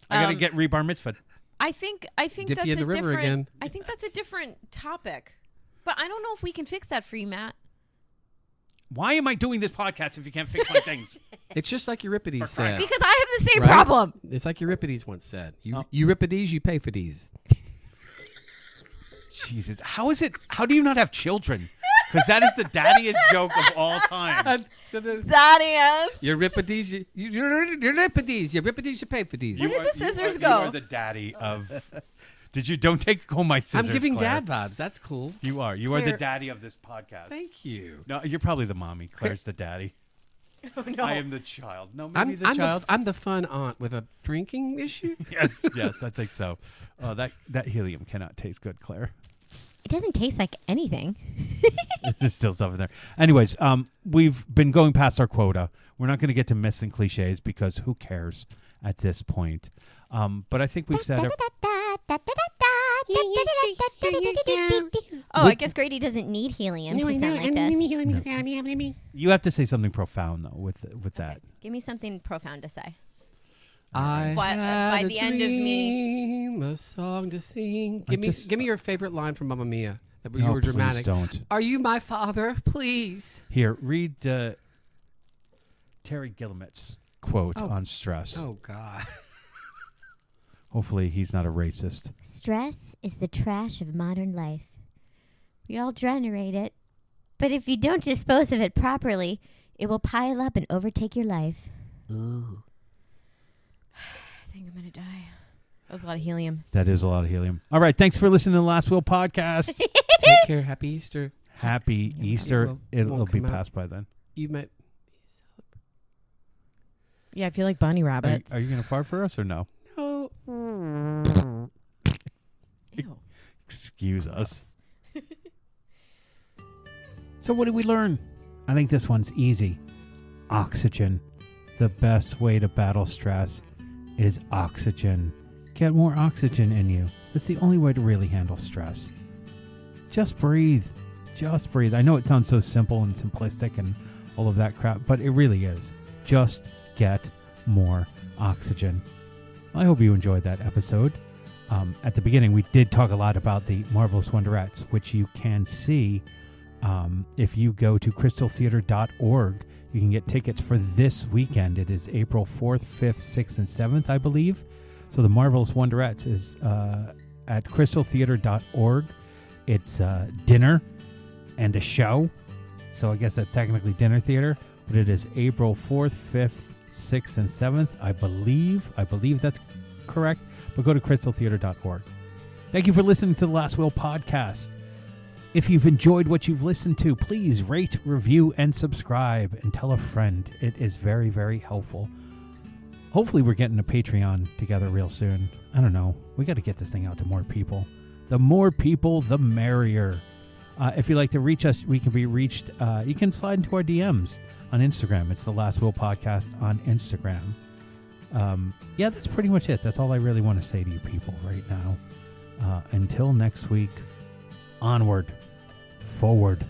I got to get rebar mitzvah. I think Dip that's you in a the river different. again. I think that's a different topic, but I don't know if we can fix that for you, Matt. Why am I doing this podcast if you can't fix my things? It's just like Euripides For said. crying Because I have the same Right? problem. It's like Euripides once said. Oh. Euripides, you pay for these. Jesus, how is it? How do you not have children? because that is the daddiest joke of all time. Thaddeus. Euripides, Euripides, you pay for these. Where did the scissors You go? are the daddy of. Don't take home my scissors. I'm giving Claire. dad vibes. That's cool. You are the Claire. daddy of this podcast. Thank you. No, you're probably the mommy. Claire's the daddy. Oh, no. I am the child. No, maybe the child. I'm the fun aunt with a drinking issue. Yes, I think so. That helium cannot taste good, Claire. It doesn't taste like anything. There's still stuff in there. Anyways, we've been going past our quota. We're not going to get to myths and cliches because who cares at this point? But I think we've said it. I guess Grady doesn't need helium to sound like this. You have to say something profound though with that. Give me something profound to say. I But, had by a the end of me- dream, a song to sing. I Give me your favorite line from Mamma Mia. That you No, were dramatic. please don't. Are you my father? Please. Here, read Terry Gilliamit's quote Oh. on stress. Oh God. Hopefully he's not a racist. Stress is the trash of modern life. We all generate it, but if you don't dispose of it properly, it will pile up and overtake your life. Ooh. I think I'm going to die. That was a lot of helium. That is a lot of helium. All right, thanks for listening to the Last Will podcast. Take care. Happy Easter. Happy Easter. won't It'll be come out. past by then. You might. Yeah, I feel like bunny rabbits. Are you going to fart for us or no? No. Ew. Excuse us. So what did we learn? I think this one's easy. Oxygen. The best way to battle stress is oxygen. Get more oxygen in you. That's the only way to really handle stress. Just breathe. Just breathe. I know it sounds so simple and simplistic and all of that crap, but it really is. Just get more oxygen. I hope you enjoyed that episode. At the beginning, we did talk a lot about the Marvelous Wonderettes, which you can see if you go to crystaltheater.org. You can get tickets for this weekend. It is April 4th, 5th, 6th, and 7th, I believe. So the Marvelous Wonderettes is at crystaltheater.org. It's dinner and a show. So I guess that's technically dinner theater. But it is April 4th, 5th, 6th, and 7th. I believe that's correct. But go to crystaltheater.org. Thank you for listening to the Last Will podcast. If you've enjoyed what you've listened to, please rate, review, and subscribe, and tell a friend. It is very, very helpful. Hopefully we're getting a Patreon together real soon. I don't know. We got to get this thing out to more people. The more people, the merrier. If you'd like to reach us, we can be reached. You can slide into our DMs on Instagram. It's the Last Will Podcast on Instagram. Yeah, that's pretty much it. That's all I really want to say to you people right now. Until next week, onward, forward.